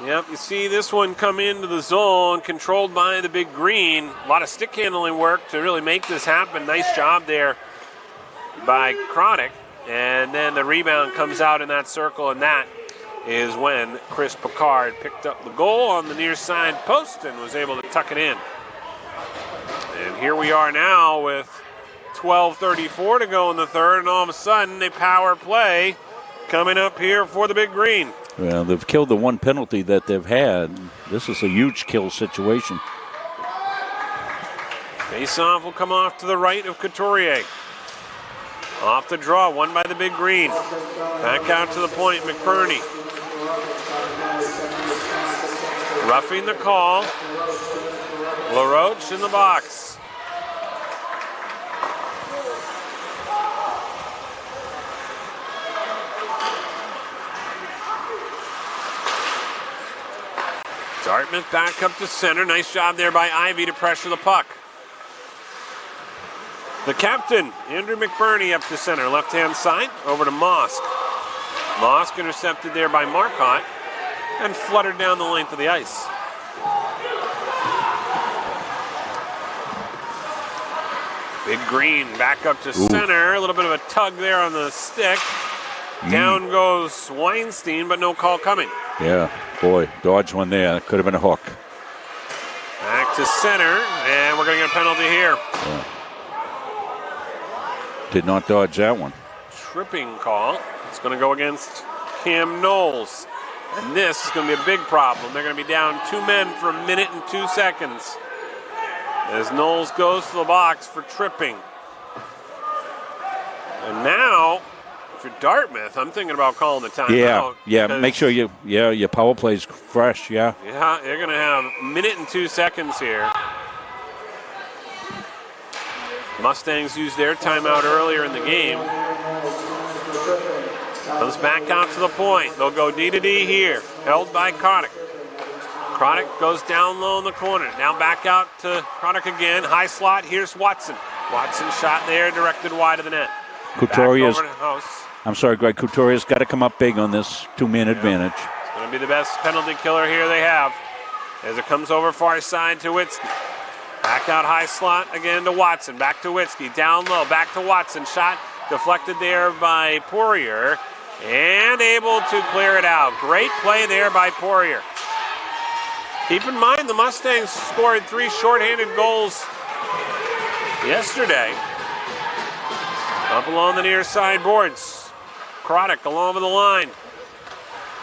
Yep, you see this one come into the zone, controlled by the big green. A lot of stick handling work to really make this happen. Nice job there by Chronic. And then the rebound comes out in that circle, and that is when Chris Picard picked up the goal on the near side post and was able to tuck it in. And here we are now with 12:34 to go in the third, and all of a sudden a power play coming up here for the big green. Well, they've killed the one penalty that they've had. This is a huge kill situation. Face-off will come off to the right of Couturier. Off the draw, won by the big green. Back out to the point, McBurney. Roughing the call. LaRoche in the box. Dartmouth back up to center. Nice job there by Ivy to pressure the puck. The captain, Andrew McBurney, up to center. Left-hand side, over to Mosk. Mosk intercepted there by Marcotte and fluttered down the length of the ice. Big Green back up to center. A little bit of a tug there on the stick. Down goes Weinstein, but no call coming. Yeah, boy, dodge one there. Could have been a hook. Back to center, and we're going to get a penalty here. Yeah. Did not dodge that one. Tripping call. It's going to go against Cam Knowles. And this is going to be a big problem. They're going to be down 2 men for 1 minute and 2 seconds. As Knowles goes to the box for tripping. And now, if you're Dartmouth, I'm thinking about calling the timeout. Yeah. Make sure your power play's fresh. Yeah. Yeah, they're going to have 1 minute and 2 seconds here. Mustangs used their timeout earlier in the game. Comes back out to the point. They'll go D to D here. Held by Chronic. Chronic goes down low in the corner. Now back out to Chronic again. High slot. Here's Watson. Watson shot there, directed wide of the net. Couturier's. Back over to House. I'm sorry, Greg. Couturier's got to come up big on this 2-man advantage. It's going to be the best penalty killer here they have. As it comes over far side to Witzke. Back out high slot again to Watson. Back to Witzke. Down low. Back to Watson. Shot deflected there by Poirier. And able to clear it out. Great play there by Poirier. Keep in mind the Mustangs scored 3 shorthanded goals yesterday. Up along the near side boards. Chronic along with the line.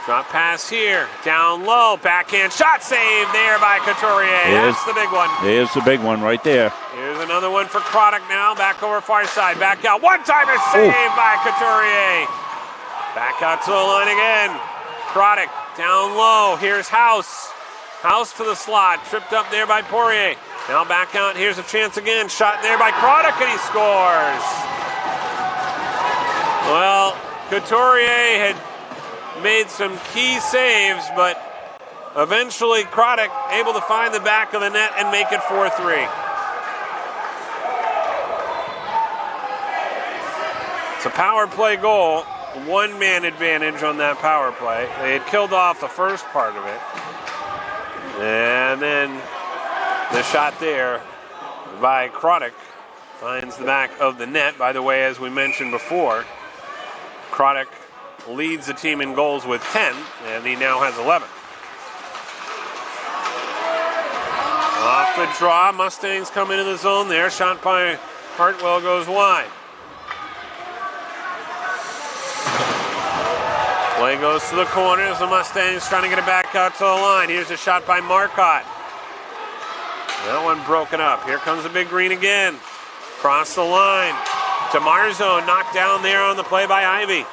Drop pass here. Down low. Backhand shot save there by Couturier. That's the big one. There's the big one right there. Here's another one for Chronic now. Back over far side. Back out. One-timer save by Couturier. Back out to the line again. Chronic down low. Here's House. House to the slot. Tripped up there by Poirier. Now back out. Here's a chance again. Shot there by Chronic, and he scores. Well, Couturier had made some key saves, but eventually Chronic able to find the back of the net and make it 4-3. It's a power play goal. 1-man advantage on that power play. They had killed off the first part of it. And then the shot there by Chronic finds the back of the net. By the way, as we mentioned before, Chronic leads the team in goals with 10, and he now has 11. Off the draw, Mustangs come into the zone there. Shot by Hartwell goes wide. Play goes to the corners. The Mustangs trying to get it back out to the line. Here's a shot by Marcotte. That one broken up. Here comes the big green again. Cross the line. DeMarzo knocked down there on the play by Ivy.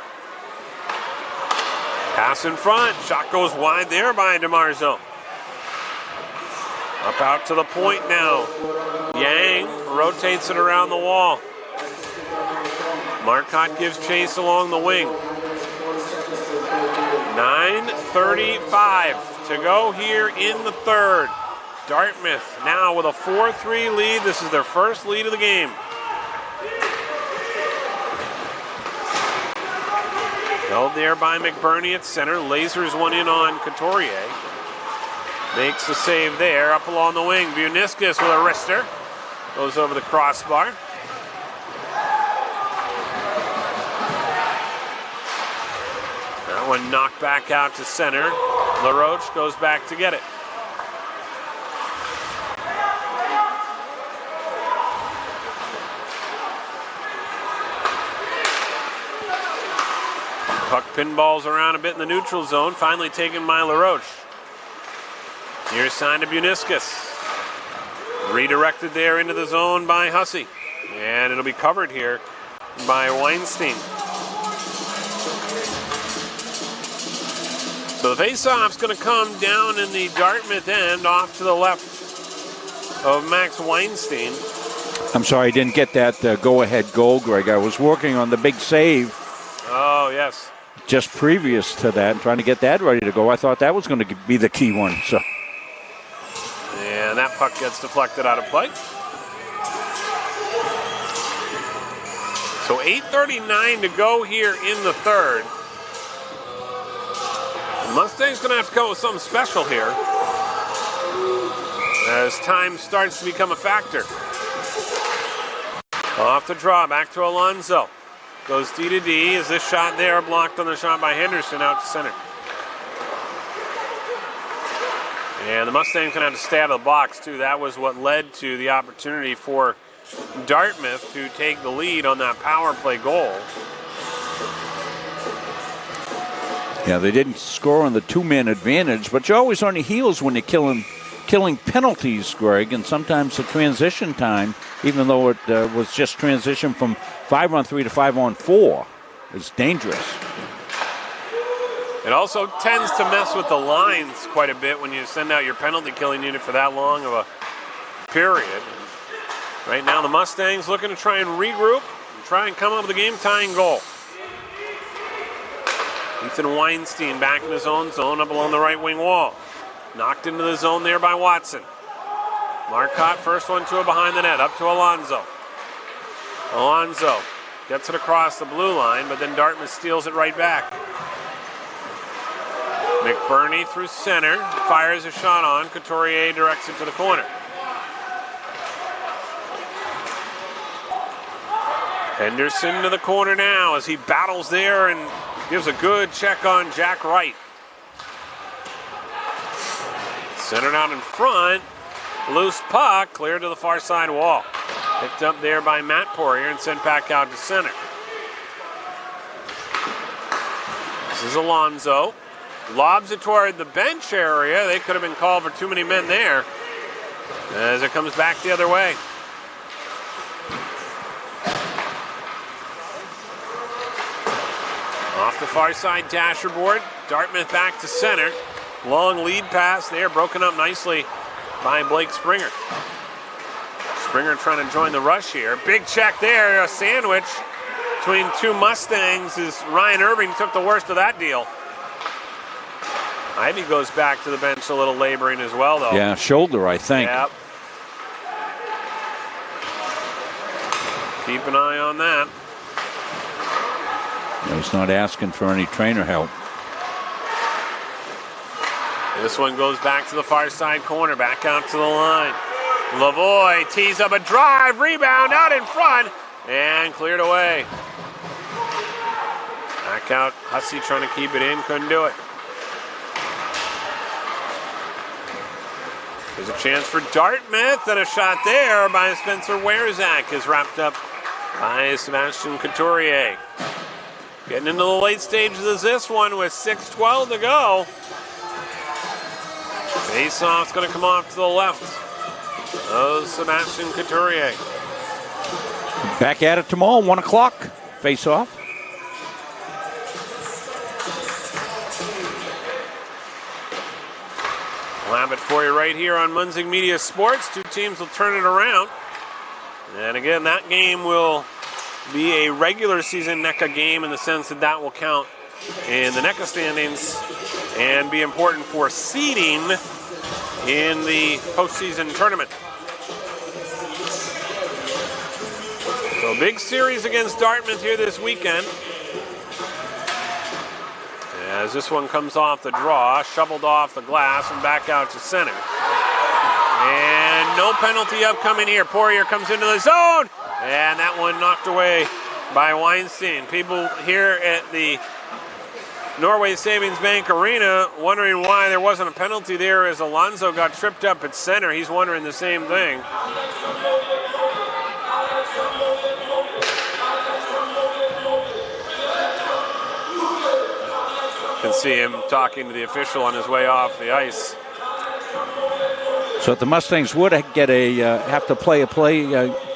Pass in front. Shot goes wide there by DeMarzo. Up out to the point now. Yang rotates it around the wall. Marcotte gives chase along the wing. 9:35 to go here in the third. Dartmouth now with a 4-3 lead. This is their first lead of the game. Held there by McBurney at center. Lasers one in on Couturier. Makes the save there. Up along the wing. Buniscus with a wrister. Goes over the crossbar. That one knocked back out to center. LaRoche goes back to get it. Puck pinballs around a bit in the neutral zone. Finally taken by LaRoche. Near side to Buniscus. Redirected there into the zone by Hussey. And it'll be covered here by Weinstein. So the face-off's going to come down in the Dartmouth end off to the left of Max Weinstein. I'm sorry I didn't get that go-ahead goal, Greg. I was working on the big save. Oh, yes. Just previous to that, and trying to get that ready to go. I thought that was going to be the key one. So. And that puck gets deflected out of play. So 8:39 to go here in the third. The Mustangs going to have to come up with something special here as time starts to become a factor. Off the draw, back to Alonso. Goes D to D. Is this shot there blocked on the shot by Henderson out to center? And the Mustangs going to have to stay out of the box, too. That was what led to the opportunity for Dartmouth to take the lead on that power play goal. Yeah, they didn't score on the two-man advantage, but you're always on your heels when you're killing penalties, Greg, and sometimes the transition time, even though it was just transition from 5-on-3 to 5-on-4, is dangerous. It also tends to mess with the lines quite a bit when you send out your penalty killing unit for that long of a period. Right now the Mustangs looking to try and regroup and try and come up with a game-tying goal. Ethan Weinstein back in his own zone up along the right wing wall. Knocked into the zone there by Watson. Marcotte, first one to it behind the net, up to Alonso. Alonso gets it across the blue line, but then Dartmouth steals it right back. McBurney through center, fires a shot on. Couturier directs it to the corner. Henderson to the corner now as he battles there and gives a good check on Jack Wright. Centered out in front. Loose puck, cleared to the far side wall. Picked up there by Matt Poirier and sent back out to center. This is Alonso. Lobs it toward the bench area. They could have been called for too many men there as it comes back the other way. Off the far side dasher board. Dartmouth back to center. Long lead pass there, broken up nicely by Blake Springer. Springer trying to join the rush here. Big check there, a sandwich between two Mustangs as Ryan Irving took the worst of that deal. Ivy goes back to the bench a little laboring as well, though. Yeah, shoulder, I think. Yep. Keep an eye on that. He's not asking for any trainer help. This one goes back to the far side corner, back out to the line. Lavoie tees up a drive, rebound out in front, and cleared away. Back out, Hussey trying to keep it in, couldn't do it. There's a chance for Dartmouth, and a shot there by Spencer Werzak is wrapped up by Sebastian Couturier. Getting into the late stages of this one with 6:12 to go. Face-off's going to come off to the left of Sebastian Couturier. Back at it tomorrow, 1 o'clock. Face-off. We'll have it for you right here on Munzing Media Sports. Two teams will turn it around. And again, that game will be a regular season NECA game in the sense that that will count in the NECA standings and be important for seeding in the postseason tournament. So big series against Dartmouth here this weekend. As this one comes off the draw, shoveled off the glass and back out to center. And no penalty upcoming here. Poirier comes into the zone, and that one knocked away by Weinstein. People here at the Norway Savings Bank Arena wondering why there wasn't a penalty there as Alonso got tripped up at center. He's wondering the same thing. You can see him talking to the official on his way off the ice. So if the Mustangs would get have to play a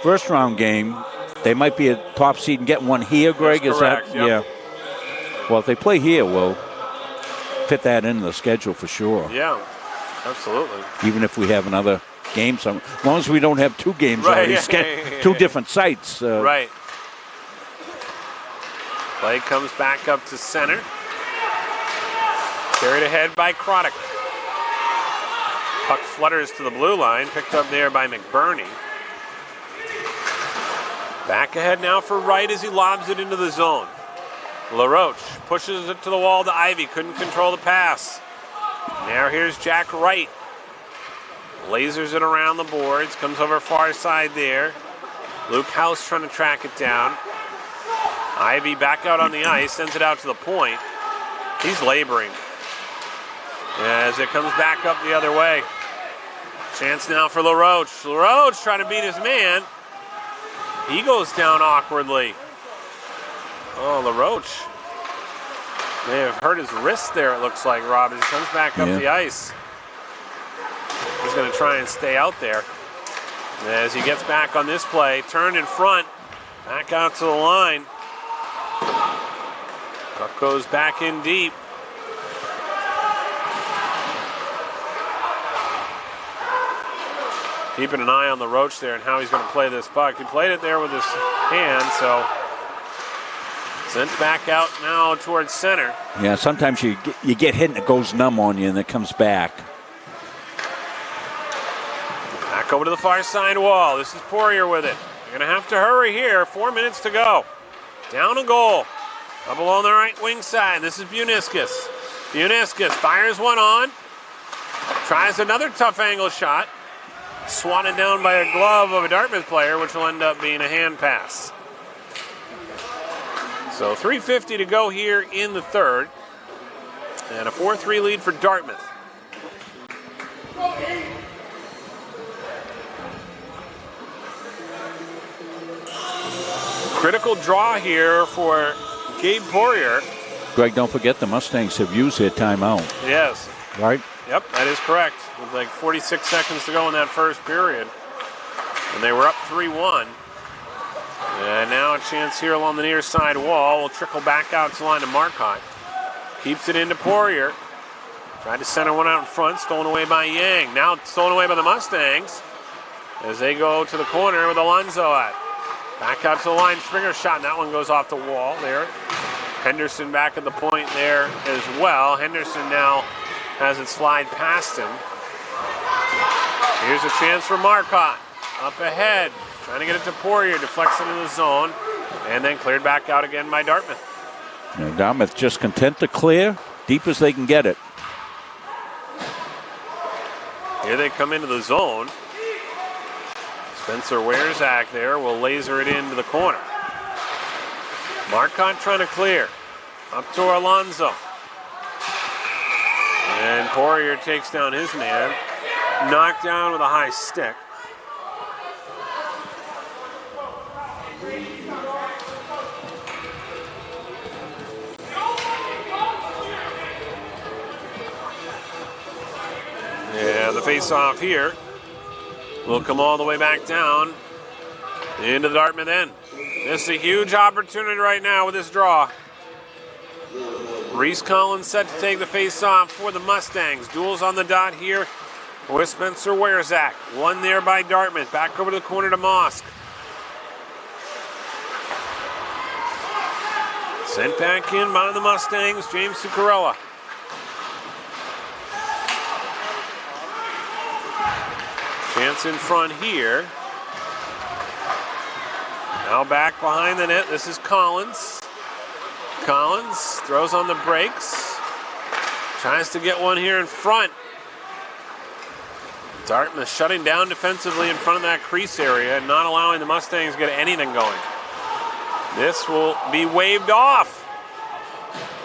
first round game, they might be a top seed and get one here, Greg. That's correct, Is that? yep. Yeah. Well, if they play here, we'll fit that into the schedule for sure. Yeah, absolutely. Even if we have another game, as long as we don't have two games already, two different sites. Right. Play comes back up to center. Carried ahead by Croddick. Puck flutters to the blue line, picked up there by McBurney. Back ahead now for Wright as he lobs it into the zone. LaRoche pushes it to the wall to Ivy, couldn't control the pass. Now here's Jack Wright. Lasers it around the boards, comes over far side there. Luke House trying to track it down. Ivy back out on the ice, sends it out to the point. He's laboring as it comes back up the other way. Chance now for LaRoche. LaRoche trying to beat his man. He goes down awkwardly. Oh, LaRoche may have hurt his wrist there, it looks like, Rob, as he comes back up the ice. He's going to try and stay out there. As he gets back on this play, turned in front, back out to the line. Puck goes back in deep. Keeping an eye on LaRoche there and how he's going to play this puck. He played it there with his hand, so sent back out now towards center. Yeah, sometimes you get hit and it goes numb on you and it comes back. Back over to the far side wall. This is Poirier with it. You're going to have to hurry here. 4 minutes to go. Down a goal. Double on the right wing side. This is Buniscus. Buniscus fires one on. Tries another tough angle shot. Swatted down by a glove of a Dartmouth player, which will end up being a hand pass. So 3:50 to go here in the third. And a 4-3 lead for Dartmouth. Critical draw here for Gabe Poirier. Greg, don't forget the Mustangs have used their timeout. Yes. Right? Yep, that is correct. With like 46 seconds to go in that first period. And they were up 3-1. And now a chance here along the near side wall. Will trickle back out to the line to Marcotte. Keeps it into Poirier. Tried to center one out in front. Stolen away by Yang. Now stolen away by the Mustangs. As they go to the corner with Alonso at. Back out to the line. Springer shot. And that one goes off the wall there. Henderson back at the point there as well. Henderson now has it slide past him. Here's a chance for Marcotte. Up ahead. Trying to get it to Poirier. Deflects into the zone. And then cleared back out again by Dartmouth. Now, Dartmouth just content to clear deep as they can get it. Here they come into the zone. Spencer Werzak there will laser it into the corner. Marcotte trying to clear. Up to Alonso. And Poirier takes down his man. Knocked down with a high stick. And the face-off here will come all the way back down into the Dartmouth end. This is a huge opportunity right now with this draw. Reese Collins set to take the face-off for the Mustangs. Duels on the dot here with Spencer Werzak. One there by Dartmouth. Back over to the corner to Mosk. Sent back in by the Mustangs, James Zuccarella. Chance in front here. Now back behind the net. This is Collins. Collins throws on the brakes. Tries to get one here in front. Dartmouth shutting down defensively in front of that crease area and not allowing the Mustangs to get anything going. This will be waved off.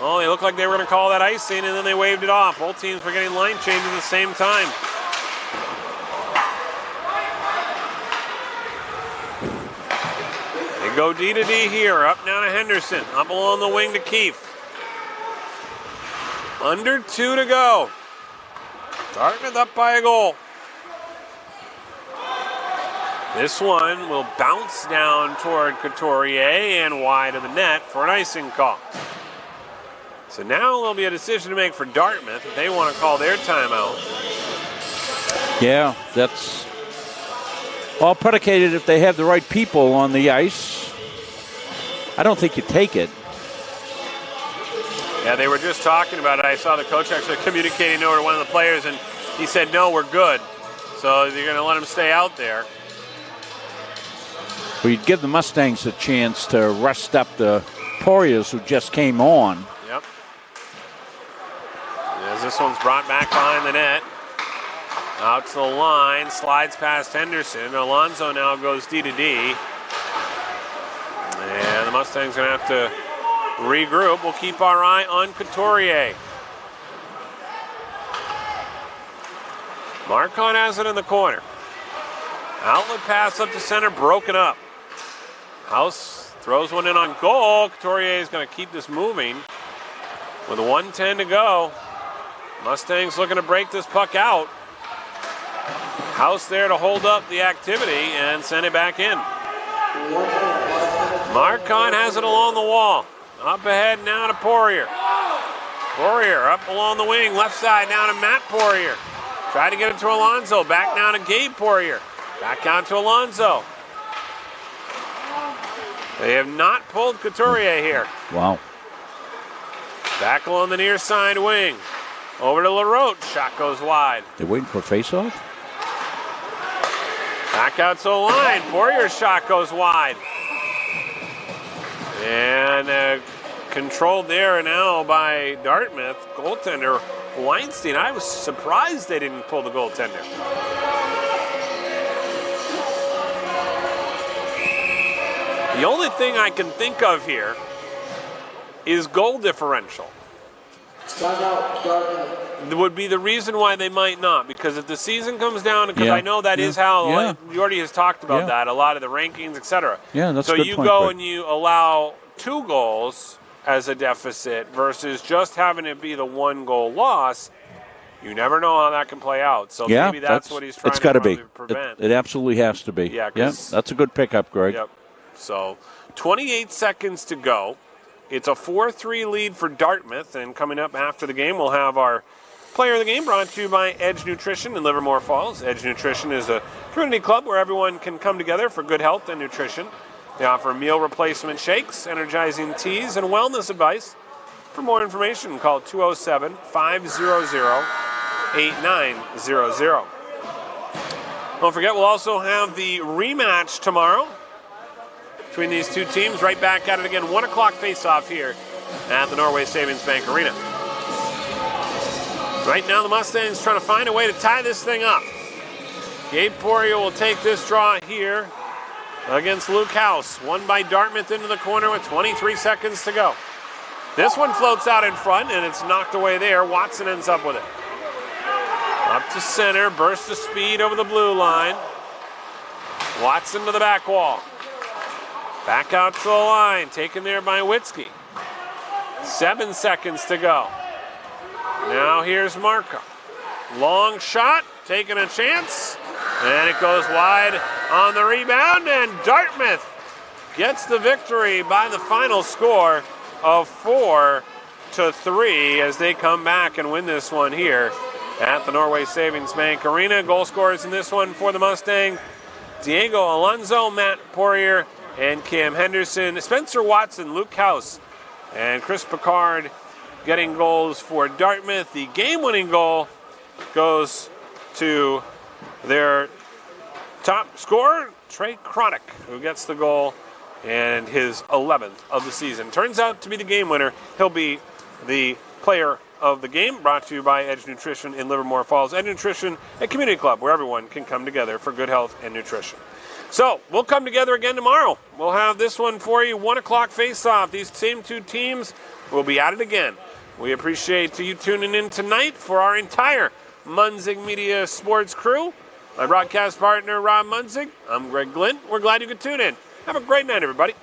Oh, they looked like they were going to call that icing, and then they waved it off. Both teams were getting line changes at the same time. They go D to D here. Up now to Henderson. Up along the wing to Keefe. Under 2 to go. Dartmouth up by a goal. This one will bounce down toward Couturier and wide of the net for an icing call. So now there'll be a decision to make for Dartmouth if they want to call their timeout. Yeah, that's all predicated if they have the right people on the ice. I don't think you take it. Yeah, they were just talking about it. I saw the coach actually communicating over to one of the players, and he said, no, we're good. So you're going to let them stay out there. Well, you'd give the Mustangs a chance to rest up the Poiriers who just came on. Yep. As this one's brought back behind the net. Out to the line, slides past Henderson. Alonso now goes D to D. And the Mustangs going to have to regroup. We'll keep our eye on Couturier. Marcon has it in the corner. Outlet pass up to center, broken up. House throws one in on goal. Couturier is going to keep this moving with 1:10 to go. Mustangs looking to break this puck out. House there to hold up the activity and send it back in. Marcon has it along the wall. Up ahead now to Poirier. Poirier up along the wing, left side now to Matt Poirier. Try to get it to Alonso. Back now to Gabe Poirier. Back out to Alonso. They have not pulled Couturier here. Wow. Back along the near side wing. Over to LaRoche. Shot goes wide. They're waiting for a face-off? Back out to the line. Poirier's shot goes wide. And controlled there now by Dartmouth. Goaltender Weinstein. I was surprised they didn't pull the goaltender. The only thing I can think of here is goal differential. Would be the reason why they might not, because if the season comes down, because I know that is how Jordy has talked about that, a lot of the rankings, etc. Yeah, that's so a good you point, go Greg. and you allow 2 goals as a deficit versus just having it be the 1 goal loss. You never know how that can play out. So maybe that's what he's trying to prevent. It absolutely has to be. Yeah, that's a good pickup, Greg. Yep. So 28 seconds to go. It's a 4-3 lead for Dartmouth, and coming up after the game, we'll have our player of the game brought to you by Edge Nutrition in Livermore Falls. Edge Nutrition is a community club where everyone can come together for good health and nutrition. They offer meal replacement shakes, energizing teas, and wellness advice. For more information, call 207-500-8900. Don't forget, we'll also have the rematch tomorrow between these two teams. Right back at it again. 1 o'clock face-off here at the Norway Savings Bank Arena. Right now, the Mustangs trying to find a way to tie this thing up. Gabe Poirier will take this draw here against Luke House. Won by Dartmouth into the corner with 23 seconds to go. This one floats out in front, and it's knocked away there. Watson ends up with it. Up to center, burst of speed over the blue line. Watson to the back wall. Back out to the line, taken there by Witzke. 7 seconds to go. Now here's Marco. Long shot, taking a chance, and it goes wide on the rebound, and Dartmouth gets the victory by the final score of 4-3 as they come back and win this one here at the Norway Savings Bank Arena. Goal scorers in this one for the Mustang: Diego Alonso, Matt Poirier, and Cam Henderson. Spencer Watson, Luke House And Chris Picard getting goals for Dartmouth. The game-winning goal goes to their top scorer, Trey Chronic, who gets the goal and his 11th of the season. Turns out to be the game winner. He'll be the player of the game, brought to you by Edge Nutrition in Livermore Falls. Edge Nutrition, a community club where everyone can come together for good health and nutrition. So we'll come together again tomorrow. We'll have this one for you, 1 o'clock face-off. These same two teams will be at it again. We appreciate you tuning in tonight for our entire Munzig Media Sports crew. My broadcast partner, Rob Munzig. I'm Greg Glynn. We're glad you could tune in. Have a great night, everybody.